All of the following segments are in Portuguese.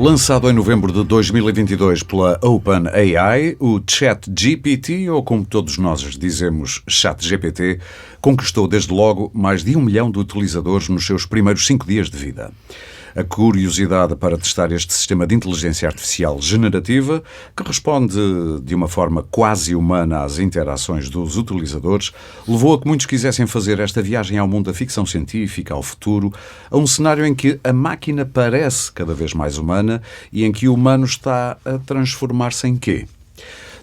Lançado em novembro de 2022 pela OpenAI, o ChatGPT, ou como todos nós dizemos, ChatGPT, conquistou desde logo mais de 1 milhão de utilizadores nos seus primeiros 5 dias de vida. A curiosidade para testar este sistema de inteligência artificial generativa, que responde de uma forma quase humana às interações dos utilizadores, levou a que muitos quisessem fazer esta viagem ao mundo da ficção científica, ao futuro, a um cenário em que a máquina parece cada vez mais humana e em que o humano está a transformar-se em quê?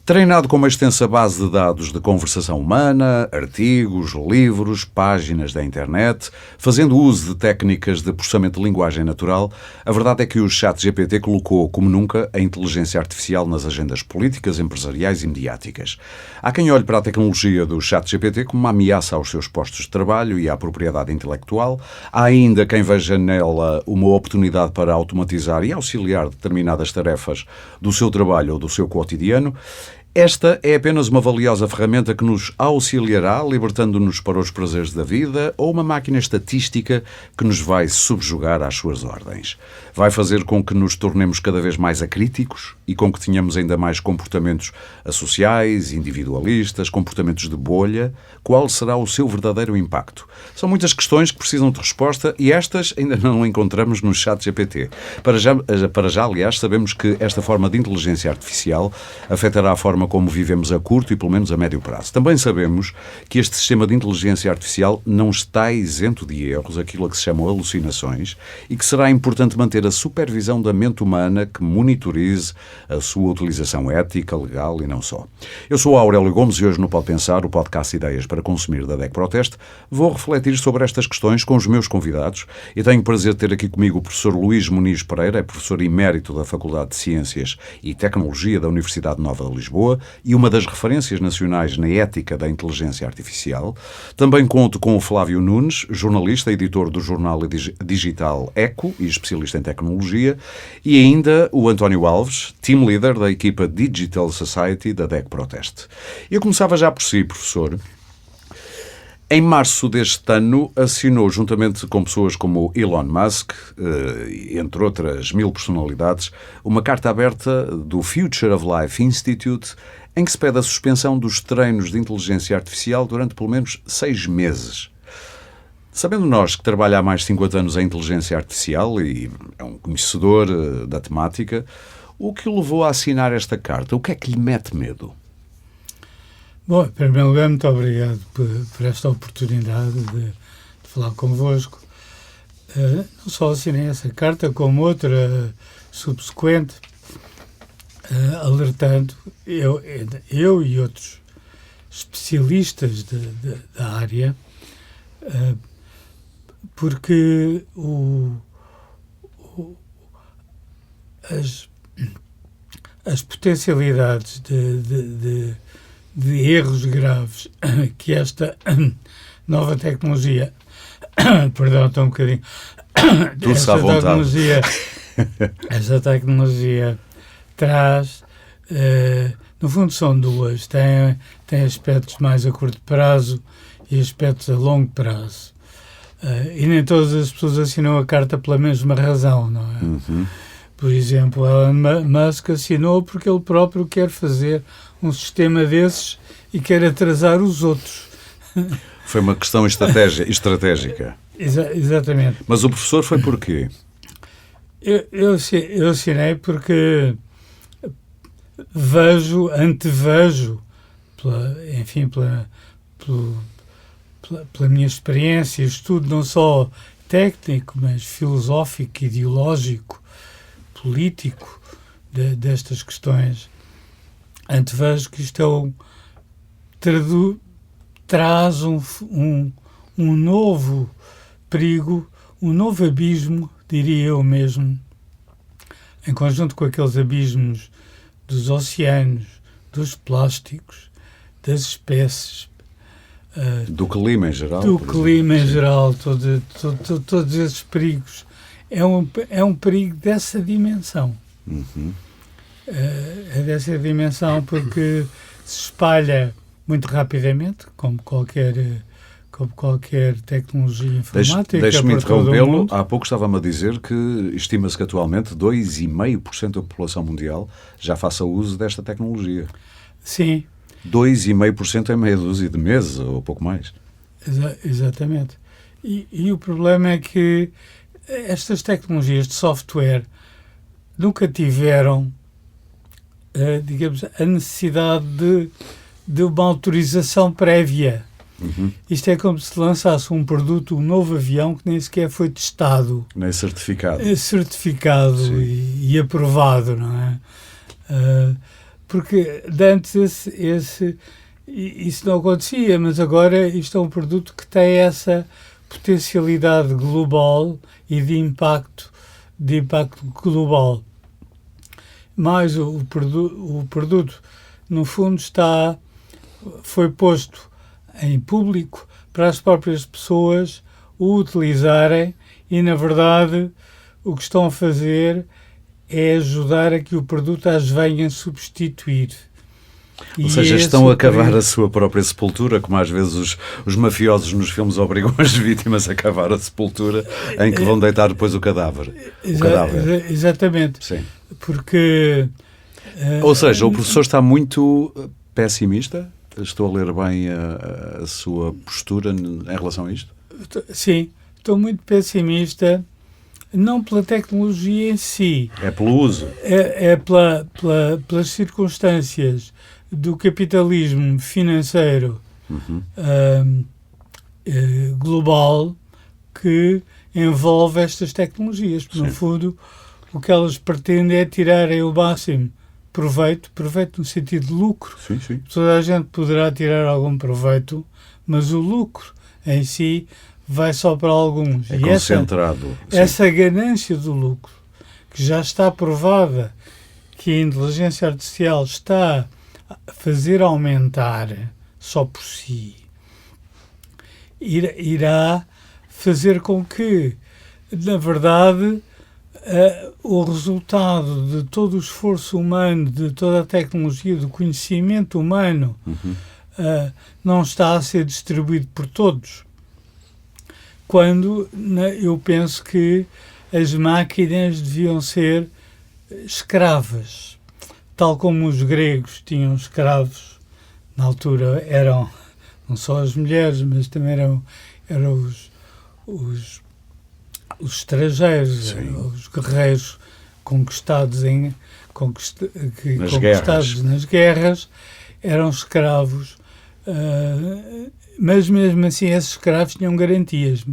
Treinado com uma extensa base de dados de conversação humana, artigos, livros, páginas da internet, fazendo uso de técnicas de processamento de linguagem natural, a verdade é que o ChatGPT colocou, como nunca, a inteligência artificial nas agendas políticas, empresariais e mediáticas. Há quem olhe para a tecnologia do ChatGPT como uma ameaça aos seus postos de trabalho e à propriedade intelectual. Há ainda quem veja nela uma oportunidade para automatizar e auxiliar determinadas tarefas do seu trabalho ou do seu cotidiano. Esta é apenas uma valiosa ferramenta que nos auxiliará, libertando-nos para os prazeres da vida, ou uma máquina estatística que nos vai subjugar às suas ordens. Vai fazer com que nos tornemos cada vez mais acríticos e com que tenhamos ainda mais comportamentos associais, individualistas, comportamentos de bolha. Qual será o seu verdadeiro impacto? São muitas questões que precisam de resposta e estas ainda não encontramos no ChatGPT. Para já, aliás, sabemos que esta forma de inteligência artificial afetará a forma como vivemos a curto e pelo menos a médio prazo. Também sabemos que este sistema de inteligência artificial não está isento de erros, aquilo a que se chamam alucinações, e que será importante manter a supervisão da mente humana que monitorize a sua utilização ética, legal e não só. Eu sou Aurélio Gomes e hoje no Pode Pensar, o podcast Ideias para Consumir da DEC Proteste, vou refletir sobre estas questões com os meus convidados e tenho o prazer de ter aqui comigo o professor Luís Muniz Pereira, é professor emérito da Faculdade de Ciências e Tecnologia da Universidade Nova de Lisboa e uma das referências nacionais na ética da inteligência artificial. Também conto com o Flávio Nunes, jornalista, editor do jornal digital Eco e especialista em tecnologia, e ainda o António Alves, team leader da equipa Digital Society da DEC Proteste. Eu começava já por si, professor. Em março deste ano, assinou, juntamente com pessoas como Elon Musk, entre outras 1000 personalidades, uma carta aberta do Future of Life Institute, em que se pede a suspensão dos treinos de inteligência artificial durante pelo menos 6 meses. Sabendo nós que trabalha há mais de 50 anos em inteligência artificial e é um conhecedor da temática, o que o levou a assinar esta carta? O que é que lhe mete medo? Bom, em primeiro lugar, muito obrigado por esta oportunidade de falar convosco. Não só assinei essa carta, como outra subsequente, alertando eu e outros especialistas da área, porque as potencialidades de erros graves que esta nova tecnologia, perdão, estou um bocadinho, esta tecnologia traz, no fundo são duas, tem aspectos mais a curto prazo e aspectos a longo prazo. E nem todas as pessoas assinam a carta pela mesma razão, não é? Uhum. Por exemplo, Elon Musk assinou porque ele próprio quer fazer um sistema desses e quer atrasar os outros. Foi uma questão estratégica. Exatamente. Mas o professor foi por quê? Eu assinei porque antevejo, pela minha experiência, estudo não só técnico, mas filosófico, ideológico, político destas questões, antevejo que isto traz um novo perigo, um novo abismo, diria eu mesmo, em conjunto com aqueles abismos dos oceanos, dos plásticos, das espécies, do clima em geral. Todos esses perigos. É um perigo dessa dimensão. Uhum. É dessa dimensão porque se espalha muito rapidamente, como qualquer como qualquer tecnologia informática. Deixe-me para todo o interrompê-lo. mundo. Há pouco estava-me a dizer que estima-se que atualmente 2,5% da população mundial já faça uso desta tecnologia. Sim, 2,5% em meia dúzia de meses, ou pouco mais. exatamente. E o problema é que estas tecnologias de software nunca tiveram, digamos, a necessidade de uma autorização prévia. Uhum. Isto é como se lançasse um produto, um novo avião que nem sequer foi testado, Nem certificado. certificado e aprovado, não é? Porque de antes isso não acontecia, mas agora isto é um produto que tem essa potencialidade global e de impacto global. Mas o produto, no fundo, foi posto em público para as próprias pessoas o utilizarem e, na verdade, o que estão a fazer é ajudar a que o produto as venha substituir. Ou seja, estão a cavar a sua própria sepultura, como às vezes os mafiosos nos filmes obrigam as vítimas a cavar a sepultura em que vão deitar depois o cadáver. Exatamente. Sim. Porque... Ou seja, o professor está muito pessimista? Estou a ler bem a sua postura em relação a isto? Sim, estou muito pessimista, não pela tecnologia em si. É pelo uso? É pelas circunstâncias do capitalismo financeiro global que envolve estas tecnologias. Porque, no fundo, o que elas pretendem é tirarem o máximo proveito no sentido de lucro. Sim, sim. Toda a gente poderá tirar algum proveito, mas o lucro em si vai só para alguns. É e concentrado. essa ganância do lucro, que já está provada que a inteligência artificial está a fazer aumentar só por si, irá fazer com que, na verdade, o resultado de todo o esforço humano, de toda a tecnologia, do conhecimento humano, não está a ser distribuído por todos. Quando eu penso que as máquinas deviam ser escravas, tal como os gregos tinham escravos. Na altura eram não só as mulheres, mas também eram os estrangeiros, os guerreiros conquistados nas guerras, eram escravos, mas mesmo assim esses escravos tinham garantias,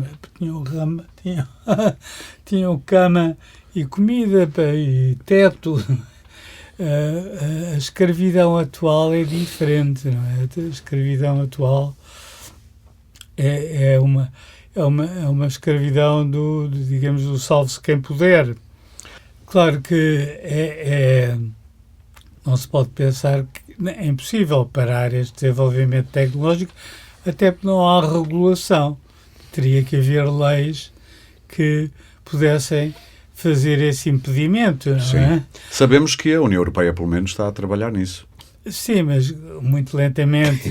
tinham cama e comida e teto. A escravidão atual é diferente, não é? A escravidão atual é uma escravidão digamos, do salve-se quem puder. Claro que não se pode pensar que é impossível parar este desenvolvimento tecnológico, até porque não há regulação. Teria que haver leis que pudessem fazer esse impedimento, não é? Sabemos que a União Europeia, pelo menos, está a trabalhar nisso. Sim, mas muito lentamente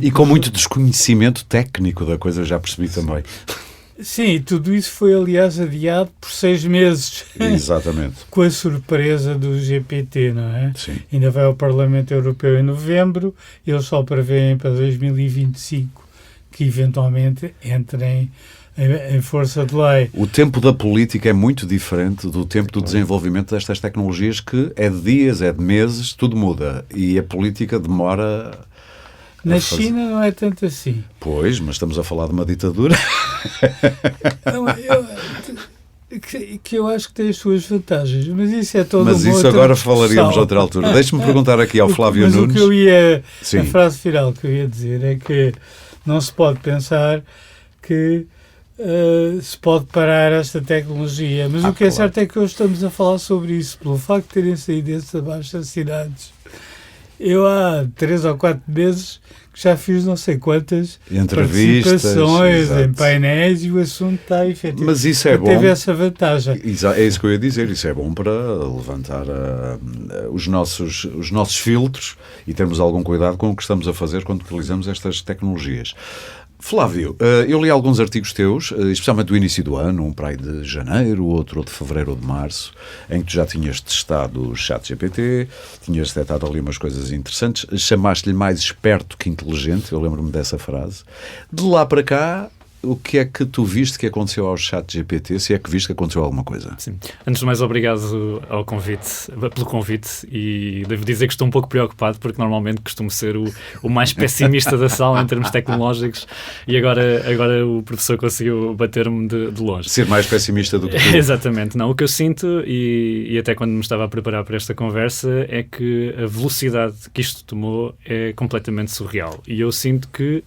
e com muito desconhecimento técnico da coisa, já percebi também. Sim, tudo isso foi, aliás, adiado por 6 meses. Exatamente. Com a surpresa do GPT, não é? Sim. Ainda vai ao Parlamento Europeu em novembro, eles só prevêem para 2025 que eventualmente entrem em força de lei. O tempo da política é muito diferente do tempo do desenvolvimento destas tecnologias, que é de dias, é de meses, tudo muda. E a política demora... Na China não é tanto assim. Pois, mas estamos a falar de uma ditadura. Que eu acho que tem as suas vantagens, mas isso é todo Mas isso agora falaríamos noutra altura. Deixe-me perguntar aqui ao Flávio Nunes. A frase final que eu ia dizer é que não se pode pensar que se pode parar esta tecnologia, mas o que é certo é que hoje estamos a falar sobre isso, pelo facto de terem saído esses abaixo-assinados. Eu há 3 ou 4 meses que já fiz não sei quantas entrevistas, participações em painéis e o assunto está efetivo. Mas isso é bom. Teve essa vantagem. É isso que eu ia dizer. Isso é bom para levantar os nossos filtros e termos algum cuidado com o que estamos a fazer quando utilizamos estas tecnologias. Flávio, eu li alguns artigos teus, especialmente do início do ano, um para aí de janeiro, outro de fevereiro ou de março, em que tu já tinhas testado o ChatGPT, tinhas detectado ali umas coisas interessantes, chamaste-lhe mais esperto que inteligente, eu lembro-me dessa frase. De lá para cá, o que é que tu viste que aconteceu ao ChatGPT, se é que viste que aconteceu alguma coisa? Sim. Antes de mais, obrigado pelo convite, e devo dizer que estou um pouco preocupado porque normalmente costumo ser o mais pessimista da sala em termos tecnológicos e agora o professor conseguiu bater-me de longe. Ser mais pessimista do que tu. Exatamente. Não, o que eu sinto, e até quando me estava a preparar para esta conversa, é que a velocidade que isto tomou é completamente surreal. E eu sinto que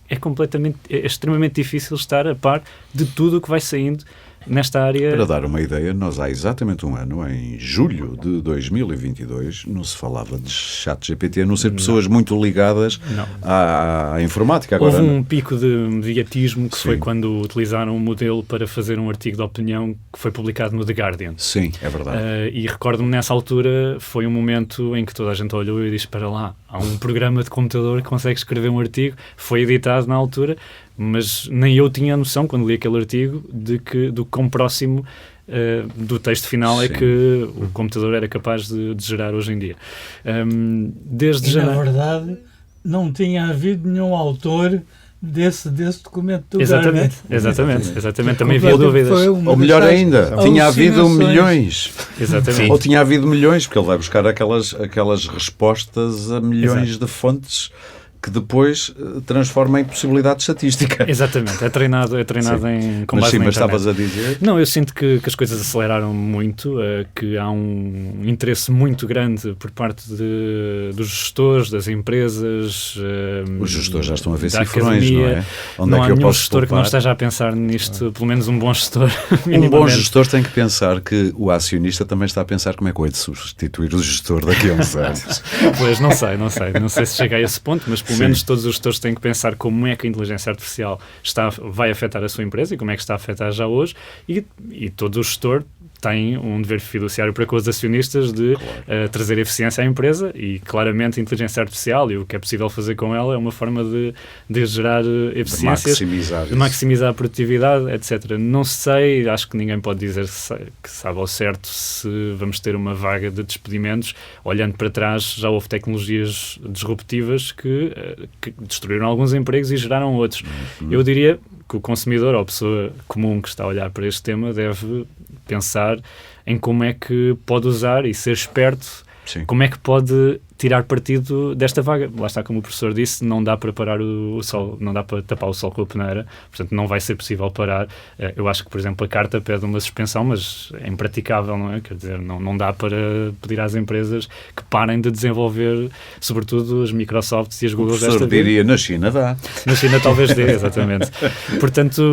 é extremamente difícil estar a par de tudo o que vai saindo nesta área. Para dar uma ideia, nós há exatamente um ano, em julho de 2022, não se falava de ChatGPT, a não ser pessoas muito ligadas à informática. Agora, houve um pico de mediatismo que foi quando utilizaram um modelo para fazer um artigo de opinião que foi publicado no The Guardian. Sim, é verdade. E recordo-me, nessa altura, foi um momento em que toda a gente olhou e disse, para lá, há um programa de computador que consegue escrever um artigo, foi editado na altura, mas nem eu tinha a noção, quando li aquele artigo, do quão próximo do texto final é que o computador era capaz de gerar hoje em dia. Desde já... Na verdade, não tinha havido nenhum autor desse documento do Guardian. Exatamente. Também havia dúvidas. Ou melhor ainda, tinha havido milhões. Exatamente. Ou tinha havido milhões, porque ele vai buscar aquelas respostas a milhões de fontes que depois transforma em possibilidade estatística. Exatamente, é treinado com base na internet. Mas estavas a dizer... Não, eu sinto que as coisas aceleraram muito, que há um interesse muito grande por parte dos gestores, das empresas... Os gestores já estão a ver cifrões, não é? Onde não é que há eu nenhum posso gestor poupar? Que não esteja a pensar nisto, pelo menos um bom gestor. Um bom gestor tem que pensar que o acionista também está a pensar como é que vai substituir o gestor daqui a uns anos. Pois, não sei se chega a esse ponto, mas pelo menos todos os gestores têm que pensar como é que a inteligência artificial vai afetar a sua empresa e como é que está a afetar já hoje, e todo o gestor tem um dever fiduciário para com os acionistas de trazer eficiência à empresa, e claramente a inteligência artificial e o que é possível fazer com ela é uma forma de gerar eficiências, de maximizar a produtividade, etc. Não sei, acho que ninguém pode dizer que sabe ao certo se vamos ter uma vaga de despedimentos. Olhando para trás, já houve tecnologias disruptivas que destruíram alguns empregos e geraram outros. Eu diria que o consumidor, ou a pessoa comum que está a olhar para este tema, deve pensar em como é que pode usar e ser esperto. Sim. Como é que pode tirar partido desta vaga. Lá está, como o professor disse, não dá para parar o sol, não dá para tapar o sol com a peneira, portanto não vai ser possível parar. Eu acho que, por exemplo, a carta pede uma suspensão, mas é impraticável, não é? Quer dizer, não dá para pedir às empresas que parem de desenvolver, sobretudo as Microsofts e as Googles. O professor diria, na China dá. Na China talvez dê, exatamente. Portanto,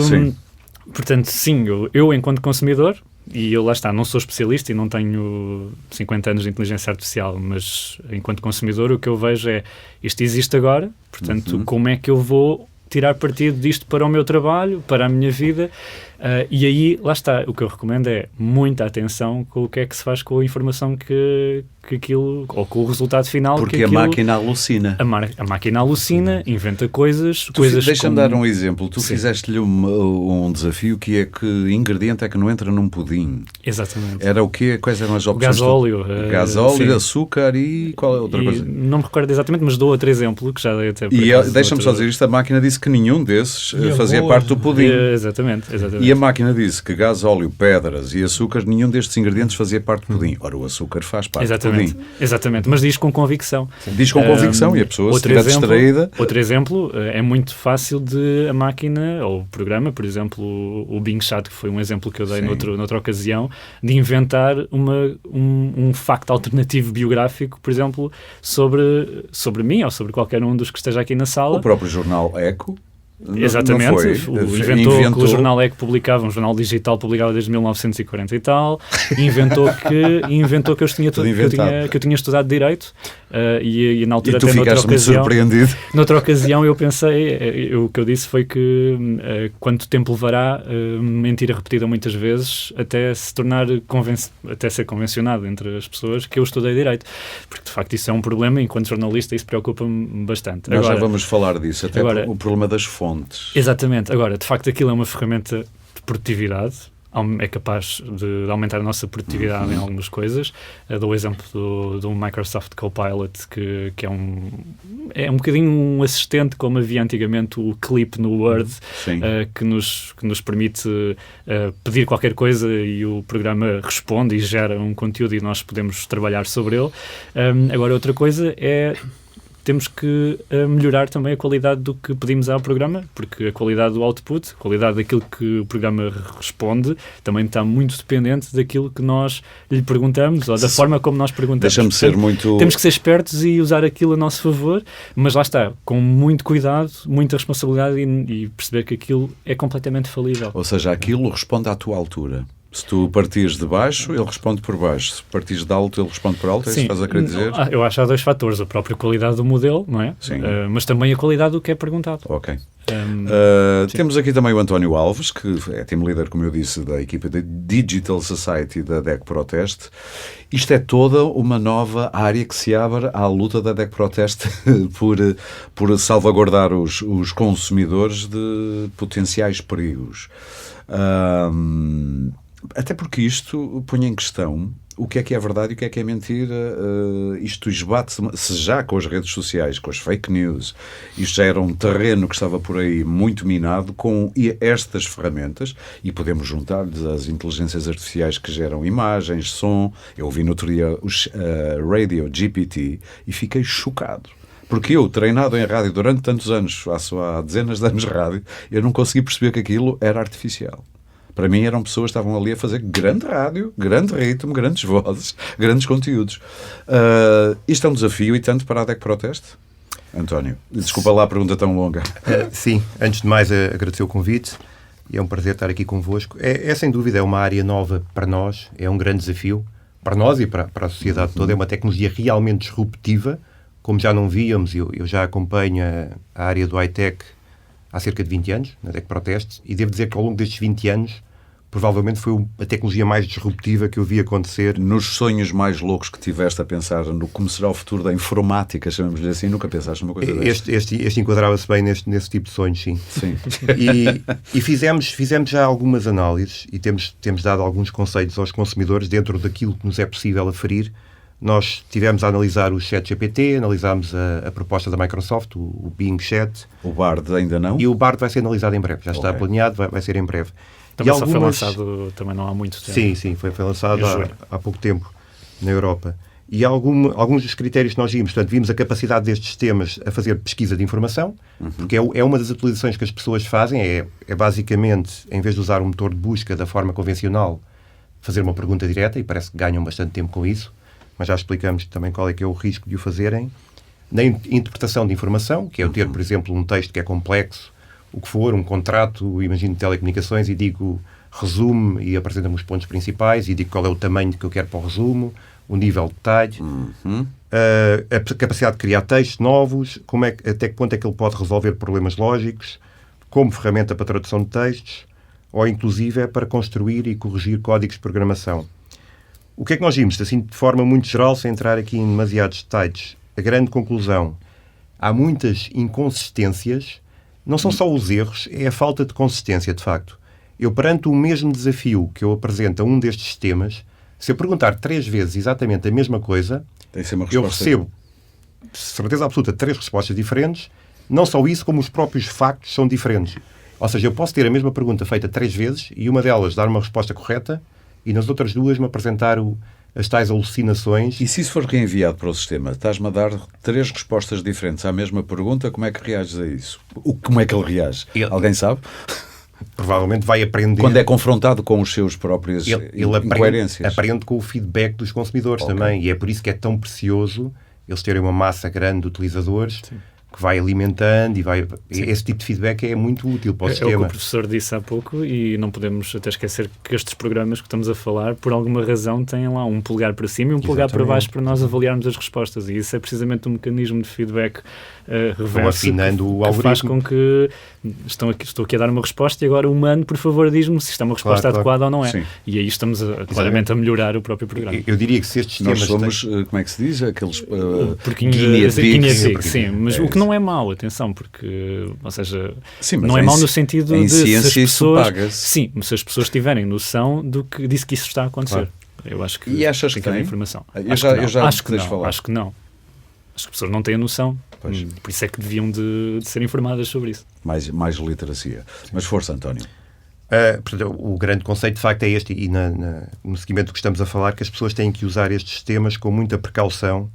sim, eu enquanto consumidor, e eu lá está, não sou especialista e não tenho 50 anos de inteligência artificial, mas enquanto consumidor o que eu vejo é, isto existe agora, portanto, como é que eu vou tirar partido disto para o meu trabalho, para a minha vida? E aí, lá está, o que eu recomendo é muita atenção com o que é que se faz com a informação que aquilo, ou com o resultado final. Porque a máquina alucina. A máquina alucina, inventa coisas Deixa-me dar um exemplo. Tu fizeste-lhe um desafio que é que ingrediente é que não entra num pudim. Exatamente. Era o quê? Quais eram as opções? Gasóleo, açúcar e qual é a outra coisa? Não me recordo exatamente, mas dou outro exemplo que já dei até. E deixa-me só dizer isto, a máquina disse que nenhum desses fazia parte do pudim. Exatamente. E a máquina disse que gasóleo, pedras e açúcar, nenhum destes ingredientes fazia parte do pudim. Ora, o açúcar faz parte do pudim. Exatamente, mas diz com convicção. Diz com convicção e a pessoa, se estiver distraída... Outro exemplo, é muito fácil de a máquina, ou o programa, por exemplo, o Bing Chat, que foi um exemplo que eu dei noutra ocasião, de inventar um facto alternativo biográfico, por exemplo, sobre mim ou sobre qualquer um dos que esteja aqui na sala. O próprio jornal Eco Exatamente, inventou que o jornal é que publicava, um jornal digital publicava desde 1940 e tal, inventou que eu tinha estudado Direito, e na altura e tu até ficaste muito surpreendido. Noutra ocasião eu pensei, o que eu disse foi que quanto tempo levará mentira repetida muitas vezes até se tornar até ser convencionado entre as pessoas que eu estudei Direito, porque de facto isso é um problema, enquanto jornalista isso preocupa-me bastante. Nós já vamos falar disso, até o problema das fontes. Exatamente. Agora, de facto aquilo é uma ferramenta de produtividade, é capaz de aumentar a nossa produtividade em algumas coisas. Dou o exemplo do Microsoft Copilot, que é um bocadinho um assistente, como havia antigamente o Clip no Word, que nos permite pedir qualquer coisa e o programa responde e gera um conteúdo e nós podemos trabalhar sobre ele. Agora, outra coisa é... Temos que melhorar também a qualidade do que pedimos ao programa, porque a qualidade do output, a qualidade daquilo que o programa responde, também está muito dependente daquilo que nós lhe perguntamos ou da forma como nós perguntamos. Deixa-me ser muito... Temos que ser espertos e usar aquilo a nosso favor, mas lá está, com muito cuidado, muita responsabilidade e perceber que aquilo é completamente falível. Ou seja, aquilo responde à tua altura. Se tu partires de baixo, ele responde por baixo. Se partires de alto, ele responde por alto. É isso que estás a querer dizer? Eu acho que há dois fatores. A própria qualidade do modelo, não é? Sim. Mas também a qualidade do que é perguntado. Ok. Temos aqui também o António Alves, que é team leader, como eu disse, da equipa da Digital Society da DEC Proteste. Isto é toda uma nova área que se abre à luta da DEC Proteste por salvaguardar os consumidores de potenciais perigos. Até porque isto põe em questão o que é verdade e o que é mentira. Isto esbate-se já com as redes sociais, com as fake news. Isto já era um terreno que estava por aí muito minado com estas ferramentas e podemos juntar-lhes as inteligências artificiais que geram imagens, som. Eu ouvi no outro dia os Radio GPT e fiquei chocado. Porque eu, treinado em rádio durante tantos anos, faço há dezenas de anos de rádio, eu não consegui perceber que aquilo era artificial. Para mim eram pessoas que estavam ali a fazer grande rádio, grande ritmo, grandes vozes, grandes conteúdos. Isto é um desafio e tanto para a DEC Proteste? António, desculpa lá a pergunta tão longa. Sim, antes de mais agradecer o convite e é um prazer estar aqui convosco. É sem dúvida, é uma área nova para nós, é um grande desafio para nós e para a sociedade toda. É uma tecnologia realmente disruptiva, como já não víamos. Eu já acompanho a área do high-tech há cerca de 20 anos, na DEC Proteste, e devo dizer que ao longo destes 20 anos, provavelmente foi a tecnologia mais disruptiva que eu vi acontecer. Nos sonhos mais loucos que tiveste a pensar no como será o futuro da informática, chamamos-lhe assim, nunca pensaste numa coisa desta? Este enquadrava-se bem nesse tipo de sonhos, sim. E fizemos já algumas análises e temos dado alguns conselhos aos consumidores dentro daquilo que nos é possível aferir. Nós tivemos a analisar o ChatGPT, analisámos a proposta da Microsoft, o Bing Chat. O Bard ainda não? E o Bard vai ser analisado em breve. Já está planeado, vai ser em breve. Também só foi lançado também não há muito tempo. Sim, foi lançado há pouco tempo na Europa. E alguns dos critérios que nós vimos, portanto, vimos a capacidade destes sistemas a fazer pesquisa de informação, porque é uma das utilizações que as pessoas fazem, é basicamente, em vez de usar um motor de busca da forma convencional, fazer uma pergunta direta, e parece que ganham bastante tempo com isso. Mas já explicamos também qual é que é o risco de o fazerem. Na interpretação de informação, que é eu ter, por exemplo, um texto que é complexo, o que for, um contrato, imagino, de telecomunicações, e digo resume e apresenta-me os pontos principais e digo qual é o tamanho que eu quero para o resumo, o nível de detalhe, a capacidade de criar textos novos, até que ponto é que ele pode resolver problemas lógicos, como ferramenta para tradução de textos, ou inclusive para construir e corrigir códigos de programação. O que é que nós vimos? Assim, de forma muito geral, sem entrar aqui em demasiados detalhes, a grande conclusão: há muitas inconsistências, não são só os erros, é a falta de consistência, de facto. Eu, perante o mesmo desafio que eu apresento a um destes sistemas, se eu perguntar 3 vezes exatamente a mesma coisa, eu recebo, certeza absoluta, 3 respostas diferentes. Não só isso, como os próprios factos são diferentes. Ou seja, eu posso ter a mesma pergunta feita 3 vezes e uma delas dar uma resposta correta, e nas outras 2 me apresentar as tais alucinações. E se isso for reenviado para o sistema, estás-me a dar 3 respostas diferentes à mesma pergunta, como é que reages a isso? Como é que ele reage? Alguém sabe? Provavelmente vai aprender. Quando é confrontado com os seus próprios incoerências. Aprende com o feedback dos consumidores também. E é por isso que é tão precioso eles terem uma massa grande de utilizadores. Sim. que vai alimentando e vai... Sim. Esse tipo de feedback é muito útil para o sistema. É o que o professor disse há pouco e não podemos até esquecer que estes programas que estamos a falar, por alguma razão, têm lá um polegar para cima e um polegar para baixo para nós avaliarmos as respostas, e isso é precisamente um mecanismo de feedback reverso que faz com que estou aqui a dar uma resposta e agora o humano, por favor, diz-me se isto é uma resposta adequada ou não é. Sim. E aí estamos claramente a melhorar o próprio programa. Eu diria que se estes sistemas... Nós somos, como é que se diz? Aqueles... Sim, mas o que não é mau, atenção, porque, ou seja, sim, não é mau no sentido de se as pessoas... Sim, se as pessoas tiverem noção disso que isso está a acontecer. Claro. Eu acho que e achas tem que tem informação. Acho que não. Acho que as pessoas não têm a noção. Pois. Por isso é que deviam de ser informadas sobre isso. Mais literacia. Mas força, António. Portanto, o grande conceito, de facto, é este, e no seguimento do que estamos a falar, que as pessoas têm que usar estes sistemas com muita precaução,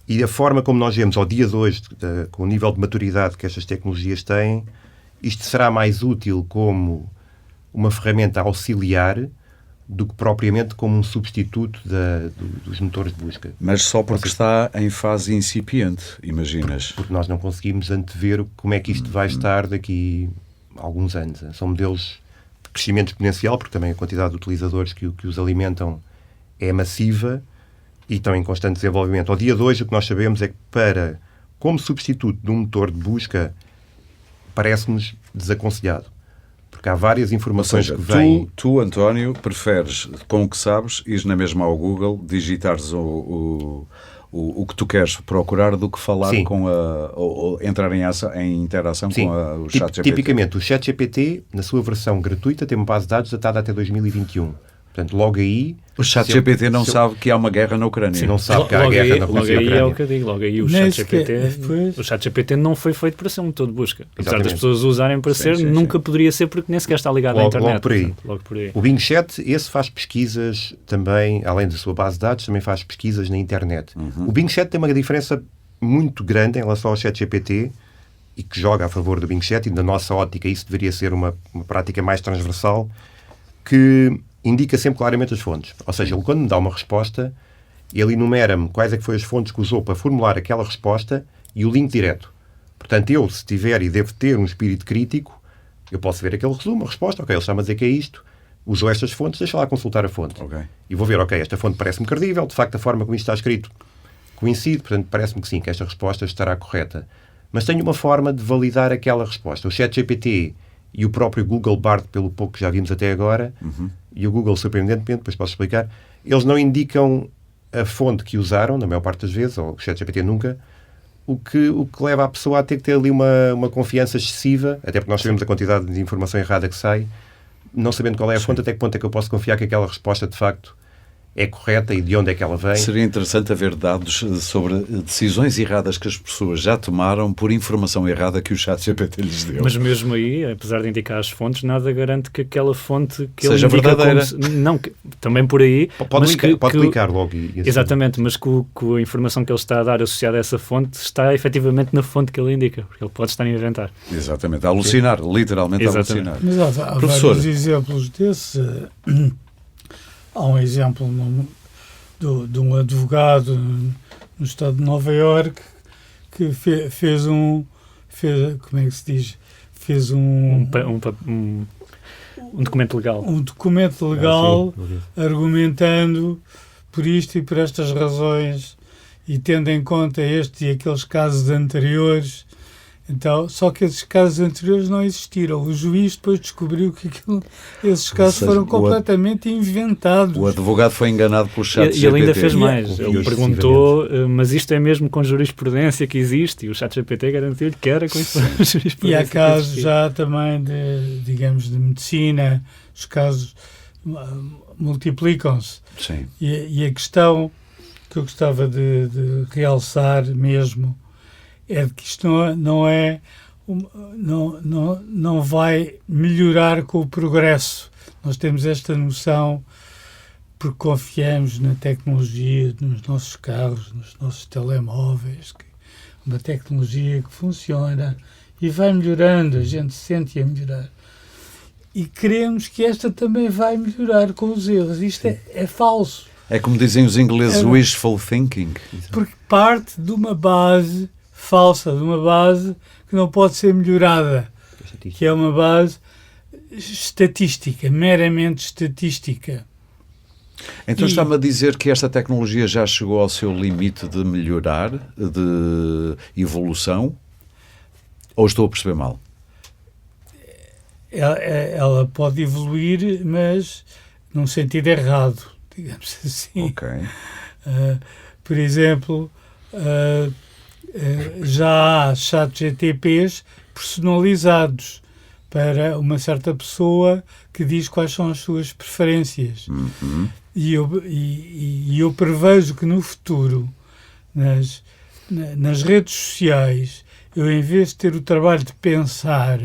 e a forma como nós vemos ao dia de hoje, com o nível de maturidade que estas tecnologias têm, isto será mais útil como uma ferramenta auxiliar do que propriamente como um substituto dos motores de busca. Mas só porque está em fase incipiente, imaginas? Porque nós não conseguimos antever como é que isto vai estar daqui a alguns anos. São modelos de crescimento exponencial, porque também a quantidade de utilizadores que os alimentam é massiva e estão em constante desenvolvimento. Ao dia de hoje, o que nós sabemos é que como substituto de um motor de busca, parece-nos desaconselhado. Porque há várias informações que vêm... Tu, António, preferes, com o que sabes, ires na mesma ao Google, digitares o que tu queres procurar do que falar com ou entrar em interação com o ChatGPT. Tipicamente, o ChatGPT, na sua versão gratuita, tem uma base de dados datada até 2021. Portanto, logo aí... O ChatGPT não sabe que há uma guerra na Ucrânia. Sim, não sabe que há guerra na Rússia e na Ucrânia. É o que eu digo. Logo aí o ChatGPT não foi feito para ser um motor de busca. Apesar das pessoas usarem para ser, nunca poderia ser porque nem sequer está ligado à internet. Logo por aí. O Bing Chat, esse faz pesquisas também, além da sua base de dados, também faz pesquisas na internet. O Bing Chat tem uma diferença muito grande em relação ao ChatGPT e que joga a favor do Bing Chat, e da nossa ótica isso deveria ser uma prática mais transversal, que indica sempre claramente as fontes. Ou seja, ele quando me dá uma resposta, ele enumera-me quais é que foi as fontes que usou para formular aquela resposta e o link direto. Portanto, eu, se tiver e devo ter um espírito crítico, eu posso ver aquele resumo, a resposta, ok, ele está-me a dizer que é isto, usou estas fontes, deixa lá consultar a fonte. Okay. E vou ver, ok, esta fonte parece-me credível, de facto a forma como isto está escrito coincide, portanto parece-me que sim, que esta resposta estará correta. Mas tenho uma forma de validar aquela resposta. O ChatGPT e o próprio Google Bard, pelo pouco que já vimos até agora, e o Google, surpreendentemente, depois posso explicar, eles não indicam a fonte que usaram, na maior parte das vezes, ou o ChatGPT nunca, o que leva a pessoa a ter que ter ali uma confiança excessiva, até porque nós sabemos a quantidade de informação errada que sai, não sabendo qual é a fonte, até que ponto é que eu posso confiar que aquela resposta, de facto, é correta e de onde é que ela vem. Seria interessante haver dados sobre decisões erradas que as pessoas já tomaram por informação errada que o ChatGPT lhes deu. Mas mesmo aí, apesar de indicar as fontes, nada garante que aquela fonte que seja ele indica verdadeira. Não, também por aí... Pode clicar logo. Exatamente, mas que a informação que ele está a dar associada a essa fonte está efetivamente na fonte que ele indica, porque ele pode estar a inventar. Exatamente, a alucinar, literalmente a alucinar. Mas há vários exemplos desse. Há um exemplo de um advogado no estado de Nova Iorque que fez como é que se diz? Fez um documento legal. Um documento legal argumentando por isto e por estas razões e tendo em conta este e aqueles casos anteriores. Então, só que esses casos anteriores não existiram. O juiz depois descobriu que esses casos foram completamente inventados. O advogado foi enganado pelo ChatGPT. E ele ainda fez mais. Ele perguntou, mas isto é mesmo com jurisprudência que existe? E o ChatGPT garantiu-lhe que era com jurisprudência. E há casos já também de medicina, os casos multiplicam-se. Sim. E a questão que eu gostava de realçar mesmo é que isto não vai melhorar com o progresso. Nós temos esta noção porque confiamos na tecnologia, nos nossos carros, nos nossos telemóveis, que uma tecnologia que funciona e vai melhorando, a gente sente a melhorar. E queremos que esta também vai melhorar com os erros. Isto é falso. É como dizem os ingleses, wishful thinking. Porque parte de uma base falsa de uma base que não pode ser melhorada, que é uma base estatística, meramente estatística. Então está-me a dizer que esta tecnologia já chegou ao seu limite de melhorar, de evolução? Ou estou a perceber mal? Ela pode evoluir, mas num sentido errado, digamos assim. Ok. Por exemplo, já há ChatGPTs personalizados para uma certa pessoa que diz quais são as suas preferências. Uhum. E eu prevejo que no futuro, nas redes sociais, eu, em vez de ter o trabalho de pensar,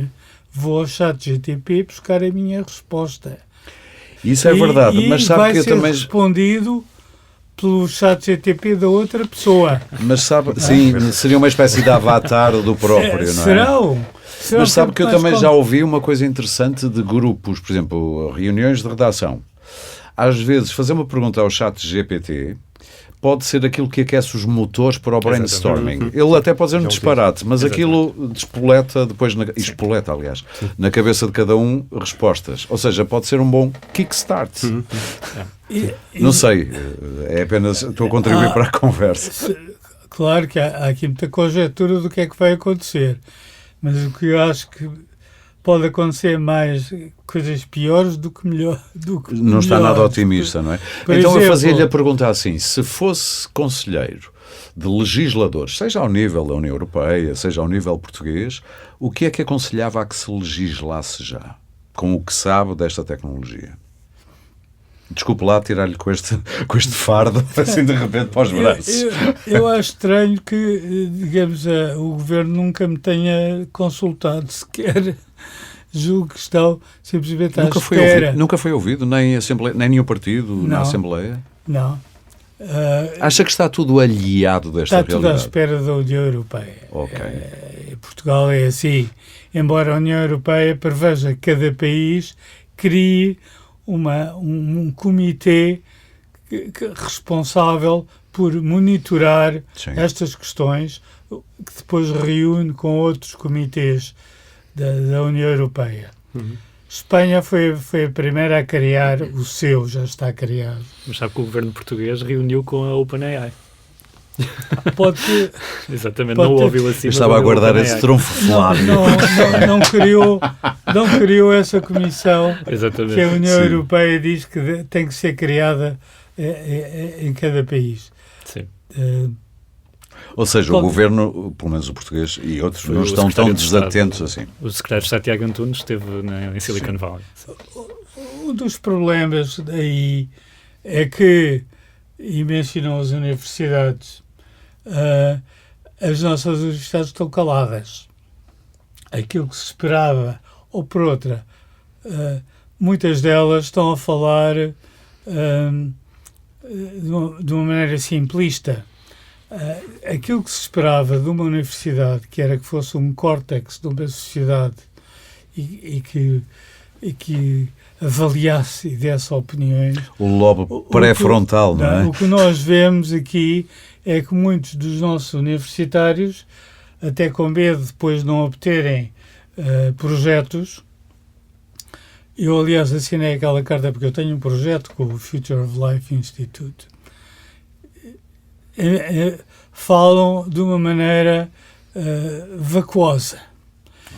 vou ao ChatGPT buscar a minha resposta. Isso é verdade, mas sabe vai que eu ser também... respondido pelo ChatGPT da outra pessoa. Mas sabe, sim, seria uma espécie de avatar do próprio, não é? Serão. Mas sabe que eu também já ouvi uma coisa interessante de grupos, por exemplo, reuniões de redação. Às vezes, fazer uma pergunta ao ChatGPT pode ser aquilo que aquece os motores para o brainstorming. Ele até pode dizer um disparate, mas aquilo despoleta depois, espoleta, aliás, na cabeça de cada um respostas. Ou seja, pode ser um bom kickstart. Não sei, é apenas estou a contribuir para a conversa. Claro que há aqui muita conjectura do que é que vai acontecer, mas o que eu acho que pode acontecer mais coisas piores do que melhor. Não está nada otimista, não é? Então eu fazia-lhe a pergunta assim, se fosse conselheiro de legisladores, seja ao nível da União Europeia, seja ao nível português, o que é que aconselhava a que se legislasse já, com o que sabe desta tecnologia? Desculpe lá tirar-lhe com este fardo, assim de repente para os braços. Eu acho estranho que, digamos, o Governo nunca me tenha consultado sequer. Julgo que estão simplesmente à espera. Nunca foi ouvido, nem nenhum partido na Assembleia? Não. Acha que está tudo aliado desta realidade? Está tudo à espera da União Europeia. Ok. Portugal é assim. Embora a União Europeia preveja que cada país crie um comitê responsável por monitorar estas questões, que depois reúne com outros comitês da União Europeia. Espanha foi a primeira a criar o seu, já está criado. Mas sabe que o governo português reuniu com a OpenAI. Pode ter... Exatamente, não ouviu assim. Eu estava a guardar esse trunfo Flávio. Não criou essa comissão. Exatamente. Que a União Europeia diz que tem que ser criada em cada país. Sim. Ou seja, o governo, pelo menos o português e outros, não estão tão desatentos assim. O secretário de Estado Tiago Antunes esteve em Silicon Valley. Um dos problemas aí é que, e mencionam as universidades, as nossas universidades estão caladas. Aquilo que se esperava, ou por outra, muitas delas estão a falar de uma maneira simplista. Aquilo que se esperava de uma universidade, que era que fosse um córtex de uma sociedade e que avaliasse e desse opiniões. O lobo pré-frontal, não é? O que nós vemos aqui é que muitos dos nossos universitários, até com medo depois de não obterem projetos. Eu, aliás, assinei aquela carta porque eu tenho um projeto com o Future of Life Institute. Falam de uma maneira vacuosa.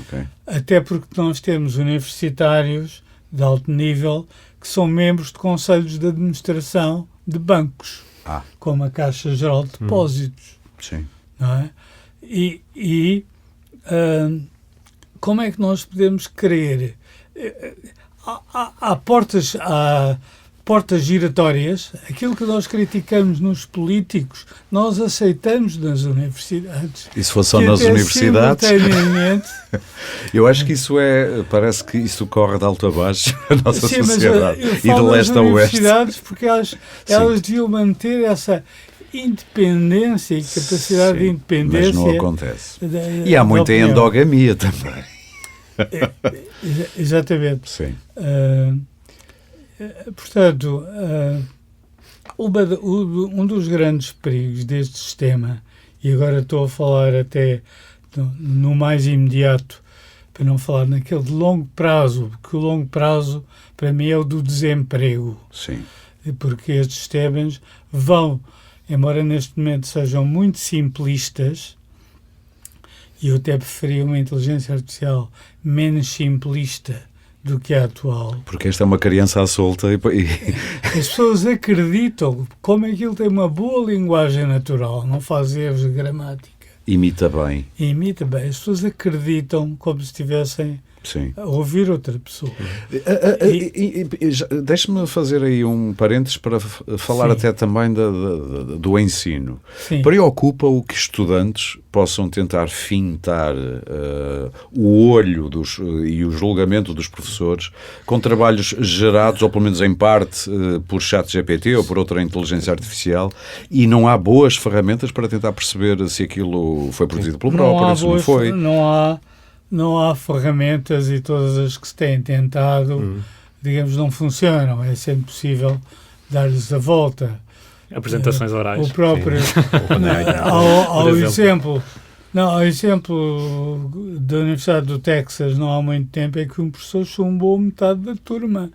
Okay. Até porque nós temos universitários de alto nível que são membros de conselhos de administração de bancos, como a Caixa Geral de Depósitos. Sim. Não é? E como é que nós podemos querer? Há portas giratórias. Aquilo que nós criticamos nos políticos, nós aceitamos nas universidades. E se fosse só nas universidades? Eu acho que parece que isso corre de alto a baixo a nossa sociedade. Mas e de leste a oeste. Universidades porque elas deviam manter essa independência e capacidade de independência. Mas não acontece. E há muita endogamia também. Exatamente. Sim. Portanto, um dos grandes perigos deste sistema, e agora estou a falar até no mais imediato, para não falar naquele de longo prazo, porque o longo prazo para mim é o do desemprego. Sim. Porque estes sistemas vão, embora neste momento sejam muito simplistas, e eu até preferia uma inteligência artificial menos simplista do que a atual. Porque esta é uma criança à solta As pessoas acreditam como aquilo tem uma boa linguagem natural, não faz erros de gramática. imita bem. Imita bem. As pessoas acreditam como se estivessem Sim. a ouvir outra pessoa. Deixe-me fazer aí um parênteses para falar Sim. até também do ensino. Sim. Preocupa-o que estudantes possam tentar fintar o olho e o julgamento dos professores com trabalhos gerados, ou pelo menos em parte, por ChatGPT ou por outra inteligência artificial, e não há boas ferramentas para tentar perceber se aquilo foi produzido pelo próprio, se não foi. Não há ferramentas, e todas as que se têm tentado, digamos, não funcionam. É sempre possível dar-lhes a volta. Apresentações orais. O próprio... Ao exemplo da Universidade do Texas, não há muito tempo, é que um professor chumbou metade da turma,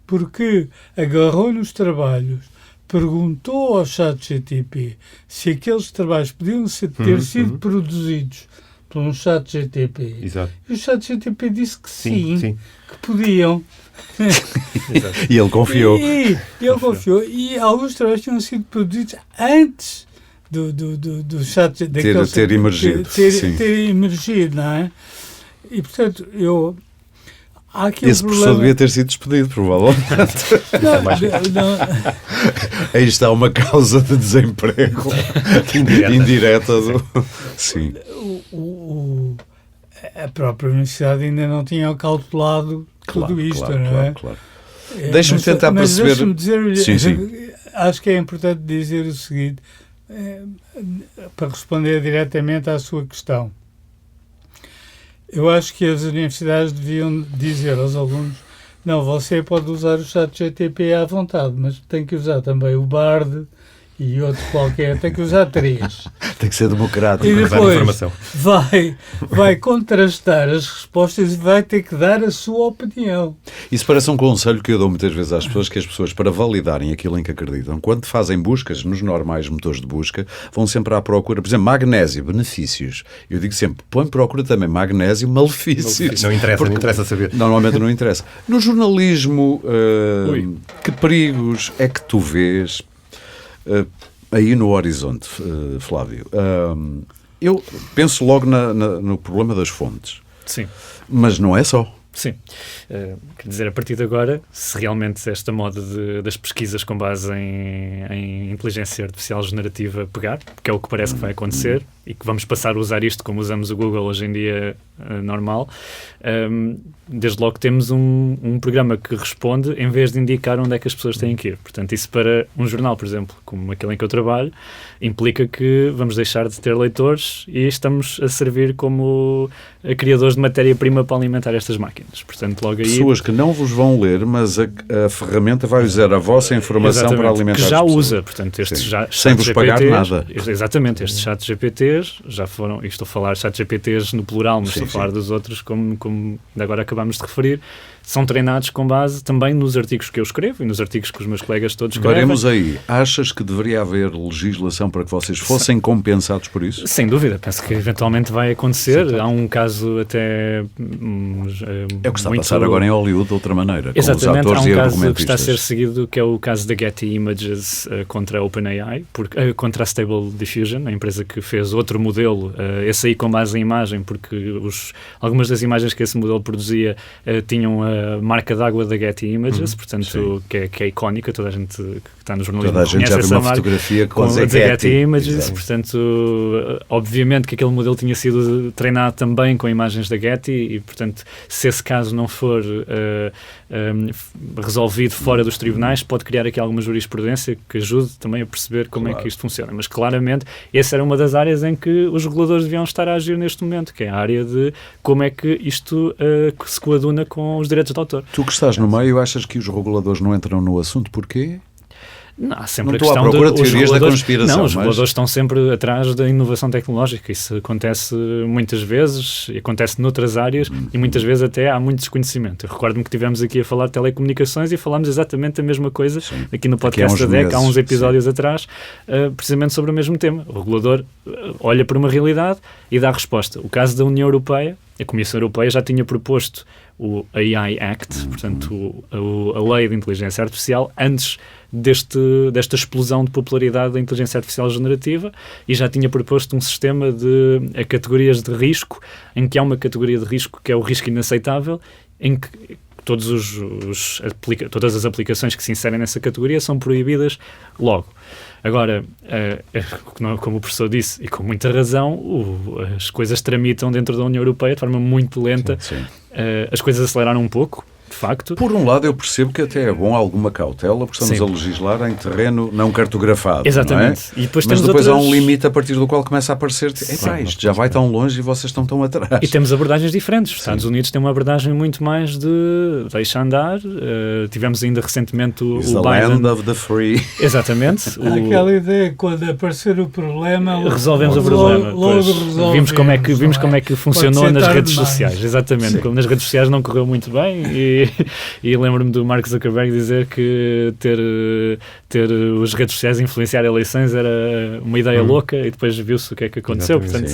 porque agarrou nos trabalhos, perguntou ao ChatGPT se aqueles trabalhos podiam ter sido produzidos por um ChatGPT. Exato. E o ChatGPT disse que sim, sim. que podiam. E ele confiou. E ele confiou. E alguns trabalhos tinham sido produzidos antes do chat ter emergido. ter emergido, não é? E, portanto, há aqui Esse professor devia ter sido despedido, provavelmente. Aí está uma causa de desemprego indireta. Sim. A própria universidade ainda não tinha calculado tudo isto, não é? Claro. Deixa-me tentar perceber... Deixa-me dizer, sim. Acho que é importante dizer o seguinte, para responder diretamente à sua questão. Eu acho que as universidades deviam dizer aos alunos: não, você pode usar o ChatGPT à vontade, mas tem que usar também o Bard e outro qualquer, tem que usar 3. Tem que ser democrático. E depois vai contrastar as respostas e vai ter que dar a sua opinião. Isso parece um conselho que eu dou muitas vezes às pessoas, que as pessoas, para validarem aquilo em que acreditam, quando fazem buscas nos normais motores de busca, vão sempre à procura, por exemplo, magnésio, benefícios. Eu digo sempre, põe procura também magnésio, malefícios. Não interessa saber. Normalmente não interessa. No jornalismo, que perigos é que tu vês aí no horizonte, Flávio? Eu penso logo no problema das fontes. Sim. Mas não é só. Sim. Quer dizer, a partir de agora, se realmente esta moda das pesquisas com base em inteligência artificial generativa pegar, que é o que parece que vai acontecer, e que vamos passar a usar isto como usamos o Google hoje em dia normal, desde logo temos um programa que responde em vez de indicar onde é que as pessoas têm que ir. Portanto, isso para um jornal, por exemplo, como aquele em que eu trabalho, implica que vamos deixar de ter leitores e estamos a servir como criadores de matéria-prima para alimentar estas máquinas. Portanto, logo aí... Pessoas que não vos vão ler, mas a ferramenta vai usar a vossa informação para alimentar que já as pessoas. usa, portanto, estes já sem vos pagar nada. Exatamente, estes chat GPTs já foram, e estou a falar chat GPTs no plural, mas estou a falar dos outros, como agora acabamos de referir, são treinados com base também nos artigos que eu escrevo e nos artigos que os meus colegas todos escrevem. Veremos aí. Achas que deveria haver legislação para que vocês fossem compensados por isso? Sem dúvida. Penso que eventualmente vai acontecer. Sim, há um caso até... é o que está a passar agora em Hollywood de outra maneira. Exatamente. Com os atores há um e caso que está a ser seguido, que é o caso da Getty Images contra a OpenAI, contra a Stable Diffusion, a empresa que fez outro modelo, esse aí com base em imagem, porque algumas das imagens que esse modelo produzia tinham a marca d'água da Getty Images, portanto, que é icónica, toda a gente que está no jornalismo conhece essa marca. Toda a gente já viu uma fotografia com a Getty Images, portanto, obviamente que aquele modelo tinha sido treinado também com imagens da Getty e, portanto, se esse caso não for resolvido fora dos tribunais, pode criar aqui alguma jurisprudência que ajude também a perceber como é que isto funciona. Mas, claramente, essa era uma das áreas em que os reguladores deviam estar a agir neste momento, que é a área de como é que isto se coaduna com os direitos de autor. Tu que estás no meio, achas que os reguladores não entram no assunto? Porquê? Não, há sempre Não a estou à questão procura de teorias da conspiração. Não, os reguladores estão sempre atrás da inovação tecnológica. Isso acontece muitas vezes, e acontece noutras áreas, e muitas vezes até há muito desconhecimento. Eu recordo-me que estivemos aqui a falar de telecomunicações e falámos exatamente a mesma coisa aqui no podcast da DEC, há uns episódios atrás, precisamente sobre o mesmo tema. O regulador olha para uma realidade e dá a resposta. O caso da União Europeia, a Comissão Europeia já tinha proposto o AI Act, portanto a lei de inteligência artificial, antes desta explosão de popularidade da inteligência artificial generativa, e já tinha proposto um sistema de categorias de risco, em que há uma categoria de risco que é o risco inaceitável, em que todas as aplicações que se inserem nessa categoria são proibidas logo. Agora, como o professor disse, e com muita razão, as coisas tramitam dentro da União Europeia de forma muito lenta. Sim. As coisas aceleraram um pouco, de facto. Por um lado, eu percebo que até é bom alguma cautela, porque estamos a legislar em terreno não cartografado. Exatamente. Não é? E depois mas depois outras... há um limite a partir do qual começa a aparecer isto já vai tão longe e vocês estão tão atrás. E temos abordagens diferentes. Os Estados Unidos têm uma abordagem muito mais de deixa andar. Tivemos ainda recentemente o Biden... land of the free. Exatamente. Aquela ideia que quando aparecer o problema... Resolvemos o problema. Logo resolvemos. Vimos como é que funcionou nas redes sociais. Exatamente. Como nas redes sociais não correu muito bem e lembro-me do Mark Zuckerberg dizer que ter as redes sociais influenciar eleições era uma ideia louca, e depois viu-se o que é que aconteceu. Portanto,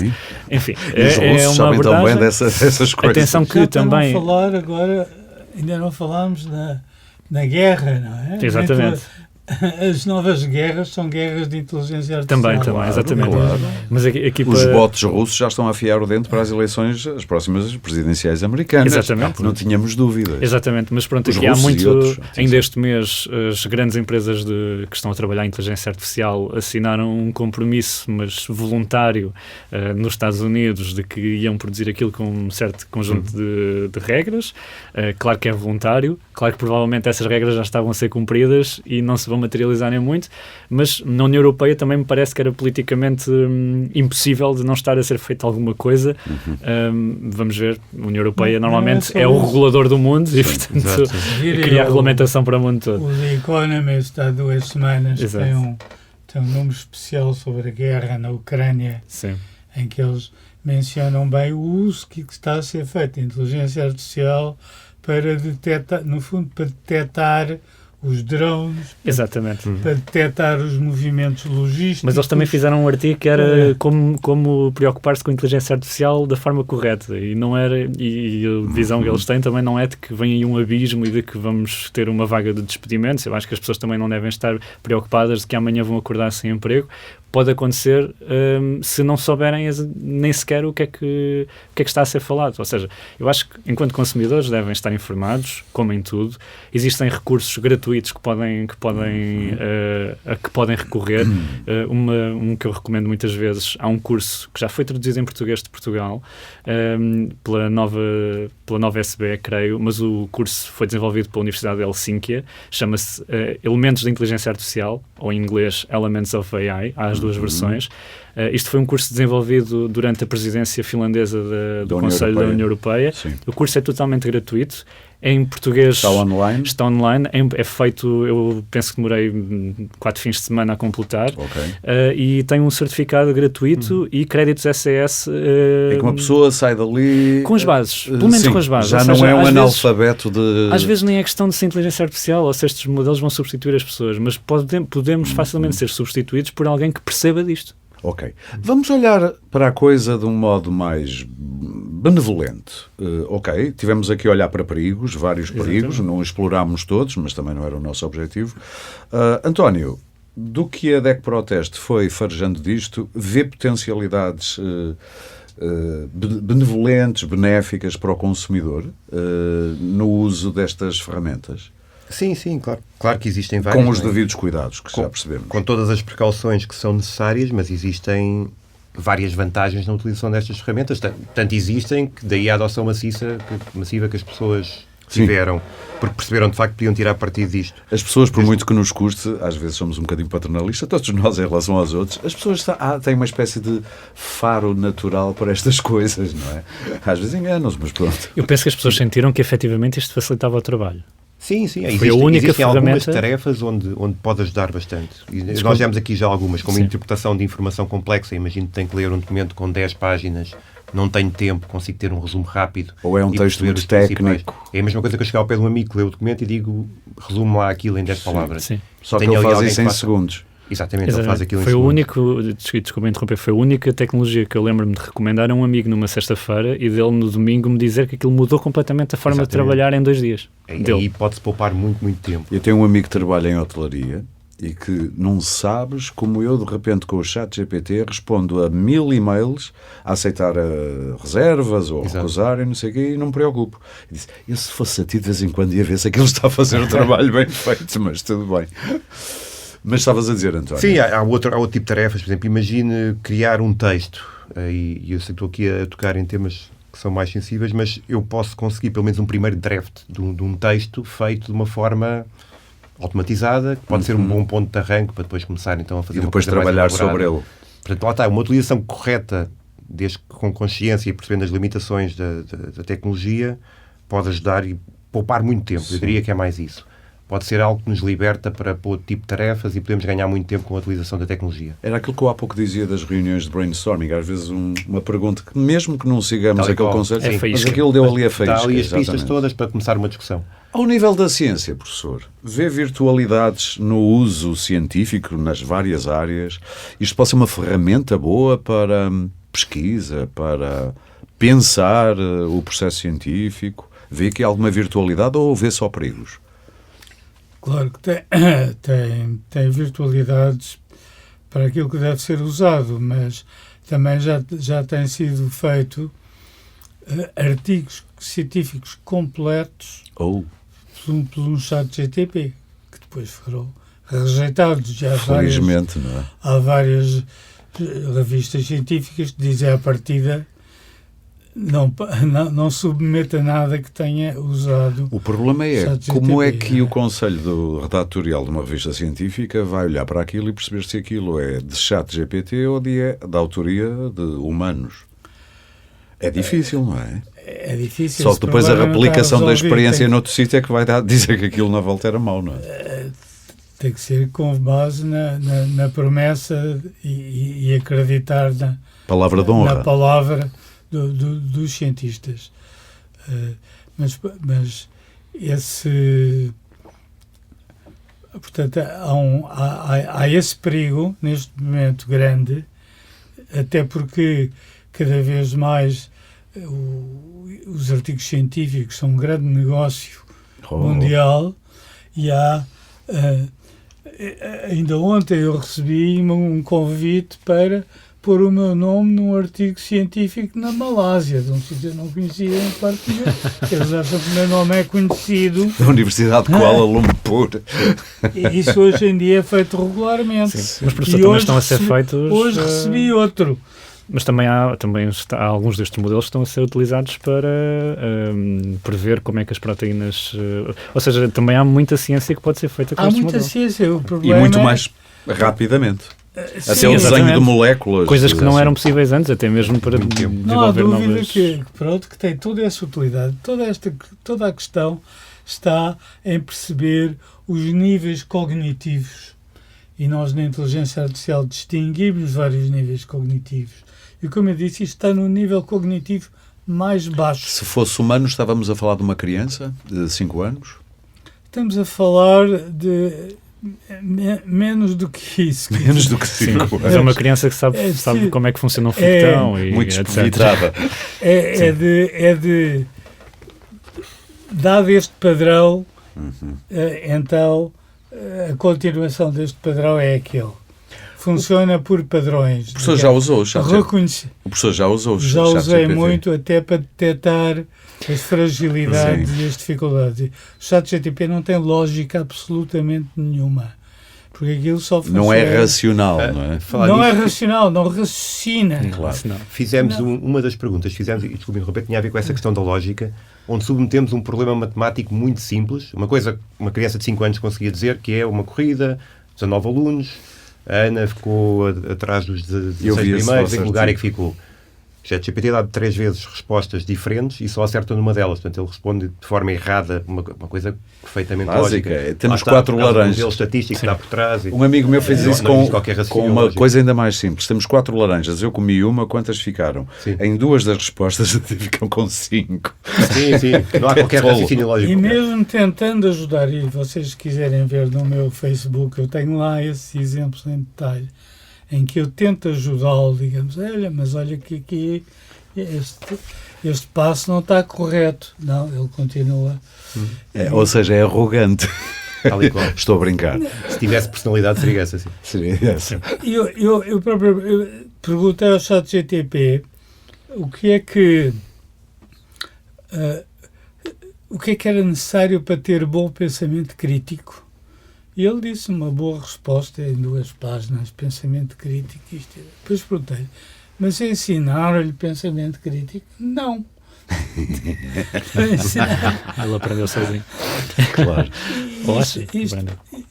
enfim, é uma sabem abordagem. Tão bem dessas coisas. Atenção que também... Não falar agora, ainda não falámos na guerra, não é? Exatamente. As novas guerras são guerras de inteligência artificial. Também, exatamente. Claro. Mas aqui Os bots russos já estão a afiar o dente para as eleições, as próximas presidenciais americanas. Exatamente. Não tínhamos dúvidas. Exatamente, mas pronto, aqui há muito... Ainda este mês, as grandes empresas que estão a trabalhar em inteligência artificial assinaram um compromisso, mas voluntário, nos Estados Unidos, de que iam produzir aquilo com um certo conjunto de regras. Claro que é voluntário, claro que provavelmente essas regras já estavam a ser cumpridas e não se vão materializarem muito, mas na União Europeia também me parece que era politicamente impossível de não estar a ser feita alguma coisa. Vamos ver, a União Europeia normalmente é o regulador do mundo e, portanto, cria a regulamentação para o mundo todo. O The Economist há 2 semanas tem um número especial sobre a guerra na Ucrânia, em que eles mencionam bem o uso que está a ser feito de inteligência artificial para detectar, no fundo, para detectar os drones, para detectar os movimentos logísticos. Mas eles também fizeram um artigo que era como preocupar-se com a inteligência artificial da forma correta, e não era, e a visão que eles têm também não é de que vem aí um abismo e de que vamos ter uma vaga de despedimentos. Eu acho que as pessoas também não devem estar preocupadas de que amanhã vão acordar sem emprego. Pode acontecer se não souberem nem sequer o que é que está a ser falado. Ou seja, eu acho que enquanto consumidores devem estar informados, como em tudo. Existem recursos gratuitos que podem recorrer. Um que eu recomendo muitas vezes, há um curso que já foi traduzido em português de Portugal, pela nova SBE, creio, mas o curso foi desenvolvido pela Universidade de Helsínquia, chama-se Elementos da Inteligência Artificial, ou em inglês Elements of AI, há as duas versões. Isto foi um curso desenvolvido durante a presidência finlandesa do Conselho da União Europeia. Sim. O curso é totalmente gratuito. Em português está online, é feito, eu penso que demorei 4 fins de semana a completar, e tem um certificado gratuito e créditos SES. É que uma pessoa sai dali com as bases, pelo menos com as bases. Já não é um analfabeto de... Às vezes nem é questão de ser inteligência artificial ou se estes modelos vão substituir as pessoas, mas podemos facilmente ser substituídos por alguém que perceba disto. Ok. Vamos olhar para a coisa de um modo mais benevolente. Tivemos aqui a olhar para perigos, vários perigos, não explorámos todos, mas também não era o nosso objetivo. António, do que a DEC Proteste foi farejando disto, vê potencialidades benevolentes, benéficas para o consumidor no uso destas ferramentas? Sim, claro. Claro que existem várias. Com os devidos cuidados, que já percebemos. Com todas as precauções que são necessárias, mas existem várias vantagens na utilização destas ferramentas. Tanto existem que daí a adoção massiva que as pessoas tiveram, porque perceberam de facto que podiam tirar partido disto. As pessoas, por muito que nos custe, às vezes somos um bocadinho paternalistas, todos nós em relação aos outros, as pessoas têm uma espécie de faro natural para estas coisas, não é? Às vezes enganam-se, mas pronto. Eu penso que as pessoas sentiram que efetivamente isto facilitava o trabalho. Sim. Foi a única Existem ferramenta... algumas tarefas onde pode ajudar bastante. E nós temos aqui já algumas, como Sim. interpretação de informação complexa. Imagino que tem que ler um documento com 10 páginas, não tenho tempo, consigo ter um resumo rápido. Ou é um e texto perceber muito os principais. técnico. É a mesma coisa que eu chegar ao pé de um amigo que lê o documento e digo, resumo lá aquilo em 10 palavras. Sim. Só que Tenho ele ali faz alguém isso que em faça- segundos. Exatamente, ele faz aquilo em Foi o segundos. único, desculpa interromper, foi a única tecnologia que eu lembro-me de recomendar a um amigo numa sexta-feira e dele no domingo me dizer que aquilo mudou completamente a forma de Exatamente. trabalhar em 2 dias. Aí pode-se poupar muito tempo. Eu tenho um amigo que trabalha em hotelaria e que não sabes como eu, de repente, com o chat GPT, respondo a 1000 e-mails a aceitar reservas ou Exato. recusar e não sei o quê, e não me preocupo. E disse, eu se fosse a ti de vez em quando ia ver se aquilo está a fazer o trabalho bem feito, mas tudo bem. Mas estavas a dizer, António. Sim, há outro tipo de tarefas. Por exemplo, imagine criar um texto. E eu sei que estou aqui a tocar em temas que são mais sensíveis, mas eu posso conseguir pelo menos um primeiro draft de um texto feito de uma forma automatizada, que pode ser um bom ponto de arranque para depois começar então a fazer E depois uma coisa mais trabalhar elaborada. sobre ele. Portanto, lá está, uma utilização correta, desde que com consciência e percebendo as limitações da tecnologia, pode ajudar e poupar muito tempo. Eu diria que é mais isso. Pode ser algo que nos liberta para outro tipo de tarefas e podemos ganhar muito tempo com a utilização da tecnologia. Era aquilo que eu há pouco dizia das reuniões de brainstorming. Às vezes uma pergunta que, mesmo que não sigamos Tal e aquele qual. conceito, É mas faísca. aquilo deu ali a faísca. Está ali as pistas exatamente. todas para começar uma discussão. Ao nível da ciência, professor, vê virtualidades no uso científico nas várias áreas? Isto pode ser uma ferramenta boa para pesquisa, para pensar o processo científico? Vê que há alguma virtualidade ou vê só perigos? Claro que tem virtualidades para aquilo que deve ser usado, mas também já tem sido feito artigos científicos completos por um chat GTP, que depois foram rejeitados. Já Felizmente, não é? há várias revistas científicas que dizem à partida não submeta nada que tenha usado. O problema é Chat como é GTP, que o conselho redatorial de uma revista científica vai olhar para aquilo e perceber se aquilo é de chat GPT ou da autoria de humanos. É difícil, não é? É difícil. Só esse que depois a problema não está replicação da resolvido. experiência noutro sítio é que vai dizer que aquilo na volta era mau, não é? Tem que ser com base na promessa e acreditar na Palavra de honra. palavra dos cientistas. Mas esse... Portanto, há esse perigo, neste momento, grande, até porque cada vez mais os artigos científicos são um grande negócio mundial e há... ainda ontem eu recebi um convite para pôr o meu nome num artigo científico na Malásia, de um sítio que eu não conhecia em parte nenhuma. Eles acham que o meu nome é conhecido. Da Universidade de Kuala Lumpur. E isso hoje em dia é feito regularmente. Sim. Mas, professor, E também hoje estão a ser feitos... Hoje recebi outro. Mas também há alguns destes modelos que estão a ser utilizados para prever como é que as proteínas... ou seja, também há muita ciência que pode ser feita com Há estes muita modelos. ciência. O E problema muito mais rapidamente. Até sim, o desenho exatamente. de moléculas. Coisas que não assim. eram possíveis antes, até mesmo para não há desenvolver dúvida novas... que tem toda essa utilidade. Toda a questão está em perceber os níveis cognitivos. E nós, na inteligência artificial, distinguimos vários níveis cognitivos. E, como eu disse, isto está no nível cognitivo mais baixo. Se fosse humano, estávamos a falar de uma criança de 5 anos? Estamos a falar de menos do que isso. Menos do que Sim, 5 mas é anos. uma criança que sabe como é que funciona um foguetão e Muito etc. expositada. Dado este padrão, então a continuação deste padrão é aquele. Funciona por padrões. O professor já usou o chat GPT? Reconheci. O professor já usou o Já chat usei GPT? muito até para detectar as fragilidades e as dificuldades. O chat GTP não tem lógica absolutamente nenhuma. Porque aquilo só funciona. Não é racional, não é? Não é racional, não raciocina. Claro. Não. Fizemos uma das perguntas, e desculpe interromper, tinha a ver com essa questão da lógica, onde submetemos um problema matemático muito simples, uma coisa que uma criança de 5 anos conseguia dizer, que é uma corrida, 19 alunos, a Ana ficou atrás dos 16 Eu vi esse primeiros, vosso em que lugar é que artigo. ficou. O ChatGPT dá 3 vezes respostas diferentes e só acerta numa delas. Portanto, ele responde de forma errada uma coisa perfeitamente básica. lógica. Temos 4 laranjas. O modelo estatístico que está por trás. Um amigo meu fez isso com uma lógico. coisa ainda mais simples. Temos 4 laranjas. Eu comi uma, quantas ficaram? Sim. Em 2 das respostas ficam com 5. Sim. Não há qualquer raciocínio lógico. E mesmo tentando ajudar, e vocês quiserem ver no meu Facebook, eu tenho lá esses exemplos em detalhe, em que eu tento ajudá-lo, digamos, olha que aqui este passo não está correto. Não, ele continua. Ou seja, é arrogante. Tal e qual. Estou a brincar. Se tivesse personalidade, seria essa, sim. Seria essa. Eu próprio perguntei ao ChatGPT o que é que era necessário para ter bom pensamento crítico. E ele disse uma boa resposta em 2 páginas, pensamento crítico. Depois perguntei, mas ensinaram-lhe pensamento crítico? Não. Ele aprendeu sozinho. Claro.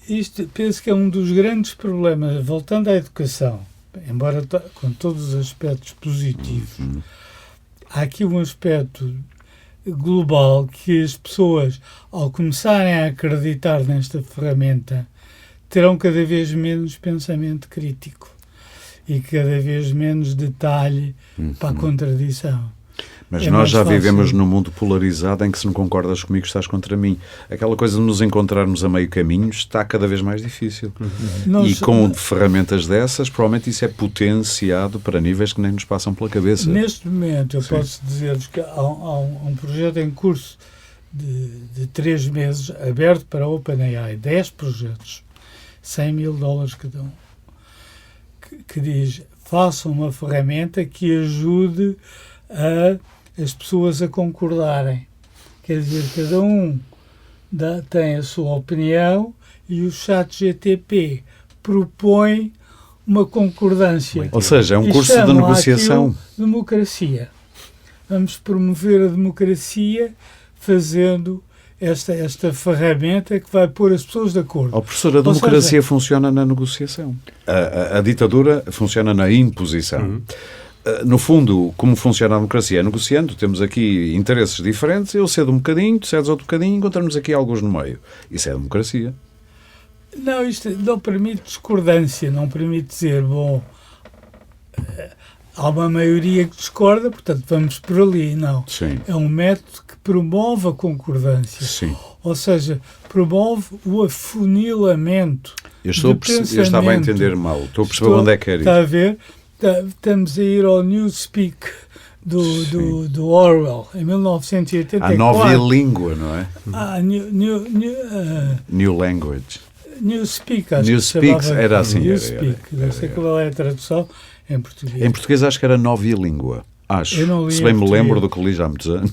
Isto penso que é um dos grandes problemas, voltando à educação, embora com todos os aspectos positivos, há aqui um aspecto global que as pessoas, ao começarem a acreditar nesta ferramenta, terão cada vez menos pensamento crítico e cada vez menos detalhe para a contradição. Mas nós já vivemos num mundo polarizado em que, se não concordas comigo, estás contra mim. Aquela coisa de nos encontrarmos a meio caminho está cada vez mais difícil. E com ferramentas dessas, provavelmente isso é potenciado para níveis que nem nos passam pela cabeça. Neste momento, eu posso dizer-vos que há um projeto em curso de 3 meses, aberto para a OpenAI, 10 projetos, $100 mil cada um, que diz, façam uma ferramenta que ajude as pessoas a concordarem. Quer dizer, cada um tem a sua opinião e o ChatGPT propõe uma concordância. Ou seja, é um curso de negociação. Democracia. Vamos promover a democracia fazendo esta ferramenta que vai pôr as pessoas de acordo. Oh, professor, a democracia funciona na negociação. A ditadura funciona na imposição. No fundo, como funciona a democracia? É negociando, temos aqui interesses diferentes, eu cedo um bocadinho, tu cedes outro bocadinho, encontramos aqui alguns no meio. Isso é democracia. Não, isto não permite discordância, não permite dizer, há uma maioria que discorda, portanto vamos por ali. Não. Sim. É um método que promove a concordância. Sim. Ou seja, promove o afunilamento. Eu estava a entender mal. Estou a perceber onde é que era isso. Está a ver? Estamos a ir ao Newspeak do Orwell, em 1984. A nova língua, não é? New language. Newspeak, acho Newspeak que era assim. Newspeak. Não sei qual é a tradução em português. Em português acho que era nova língua. Acho. Eu não li Se bem me português. lembro do que li já há muitos anos.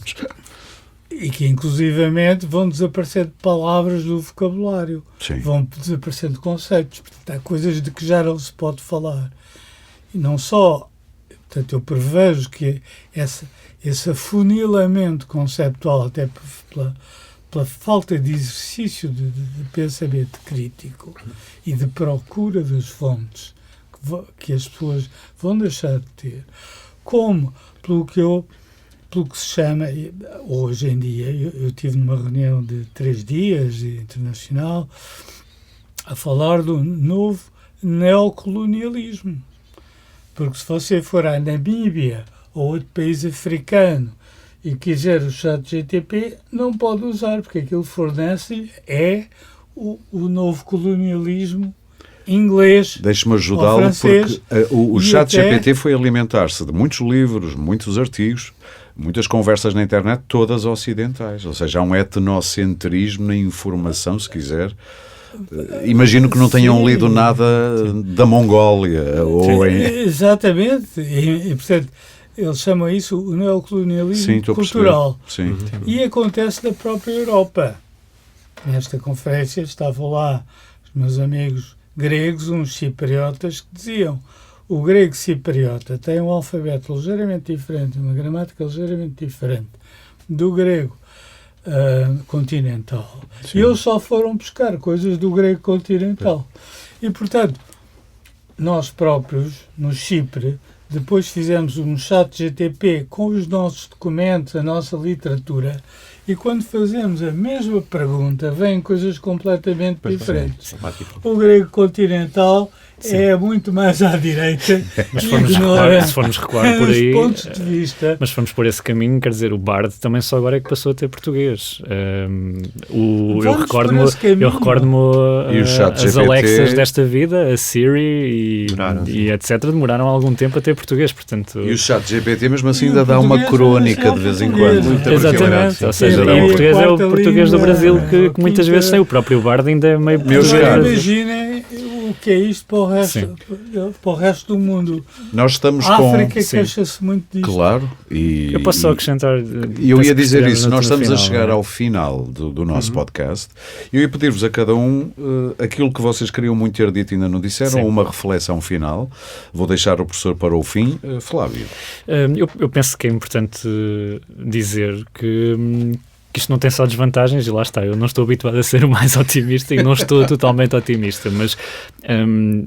E que, inclusivamente, vão desaparecendo palavras do vocabulário. Sim. Vão desaparecendo conceitos. Portanto, há coisas de que já não se pode falar. E não só... Portanto, eu prevejo que esse afunilamento conceptual, até pela falta de exercício de pensamento crítico e de procura das fontes que as pessoas vão deixar de ter, como pelo que se chama, hoje em dia, eu estive numa reunião de 3 dias internacional a falar do novo neocolonialismo. Porque se você for à Namíbia ou outro país africano e quiser o ChatGPT, não pode usar, porque aquilo fornece o novo colonialismo inglês. Deixe-me ajudá-lo, porque o ChatGPT foi alimentar-se de muitos livros, muitos artigos, muitas conversas na internet, todas ocidentais. Ou seja, há um etnocentrismo na informação, se quiser. Imagino que não tenham lido nada da Mongólia. Exatamente. E, portanto, eles chamam isso o neocolonialismo cultural. Sim. E acontece na própria Europa. Nesta conferência estavam lá os meus amigos gregos, uns cipriotas, que diziam: o grego cipriota tem um alfabeto ligeiramente diferente, uma gramática ligeiramente diferente do grego continental. Sim. E eles só foram buscar coisas do grego continental. E, portanto, nós próprios, no Chipre, depois fizemos um chat GTP com os nossos documentos, a nossa literatura, e quando fazemos a mesma pergunta, vêm coisas completamente diferentes. O grego continental é muito mais à direita. Se formos recuar por aí, pontos de vista. mas se formos por esse caminho, quer dizer, o Bard também só agora é que passou a ter português. Eu recordo-me E o chat as GPT? Alexas desta vida, a Siri e etc. demoraram algum tempo a ter português, portanto... E o chat GPT mesmo assim ainda dá uma crónica de vez em quando. Exatamente, ou seja, o português é o português do Brasil que muitas vezes tem, o próprio Bard ainda é meio Meus português. caros. Imaginem o que é isto para o resto do mundo. Nós estamos A com... África Sim. queixa-se muito disto. Claro. E, Eu posso só acrescentar... E eu penso ia que dizer estivemos isso, no nós estamos a final, chegar não é? ao final do nosso podcast. Eu ia pedir-vos a cada um aquilo que vocês queriam muito ter dito e ainda não disseram, Sim. uma reflexão final. Vou deixar o professor para o fim. Flávio. Eu penso que é importante dizer que isto não tem só desvantagens, e lá está, eu não estou habituado a ser o mais otimista e não estou totalmente otimista, mas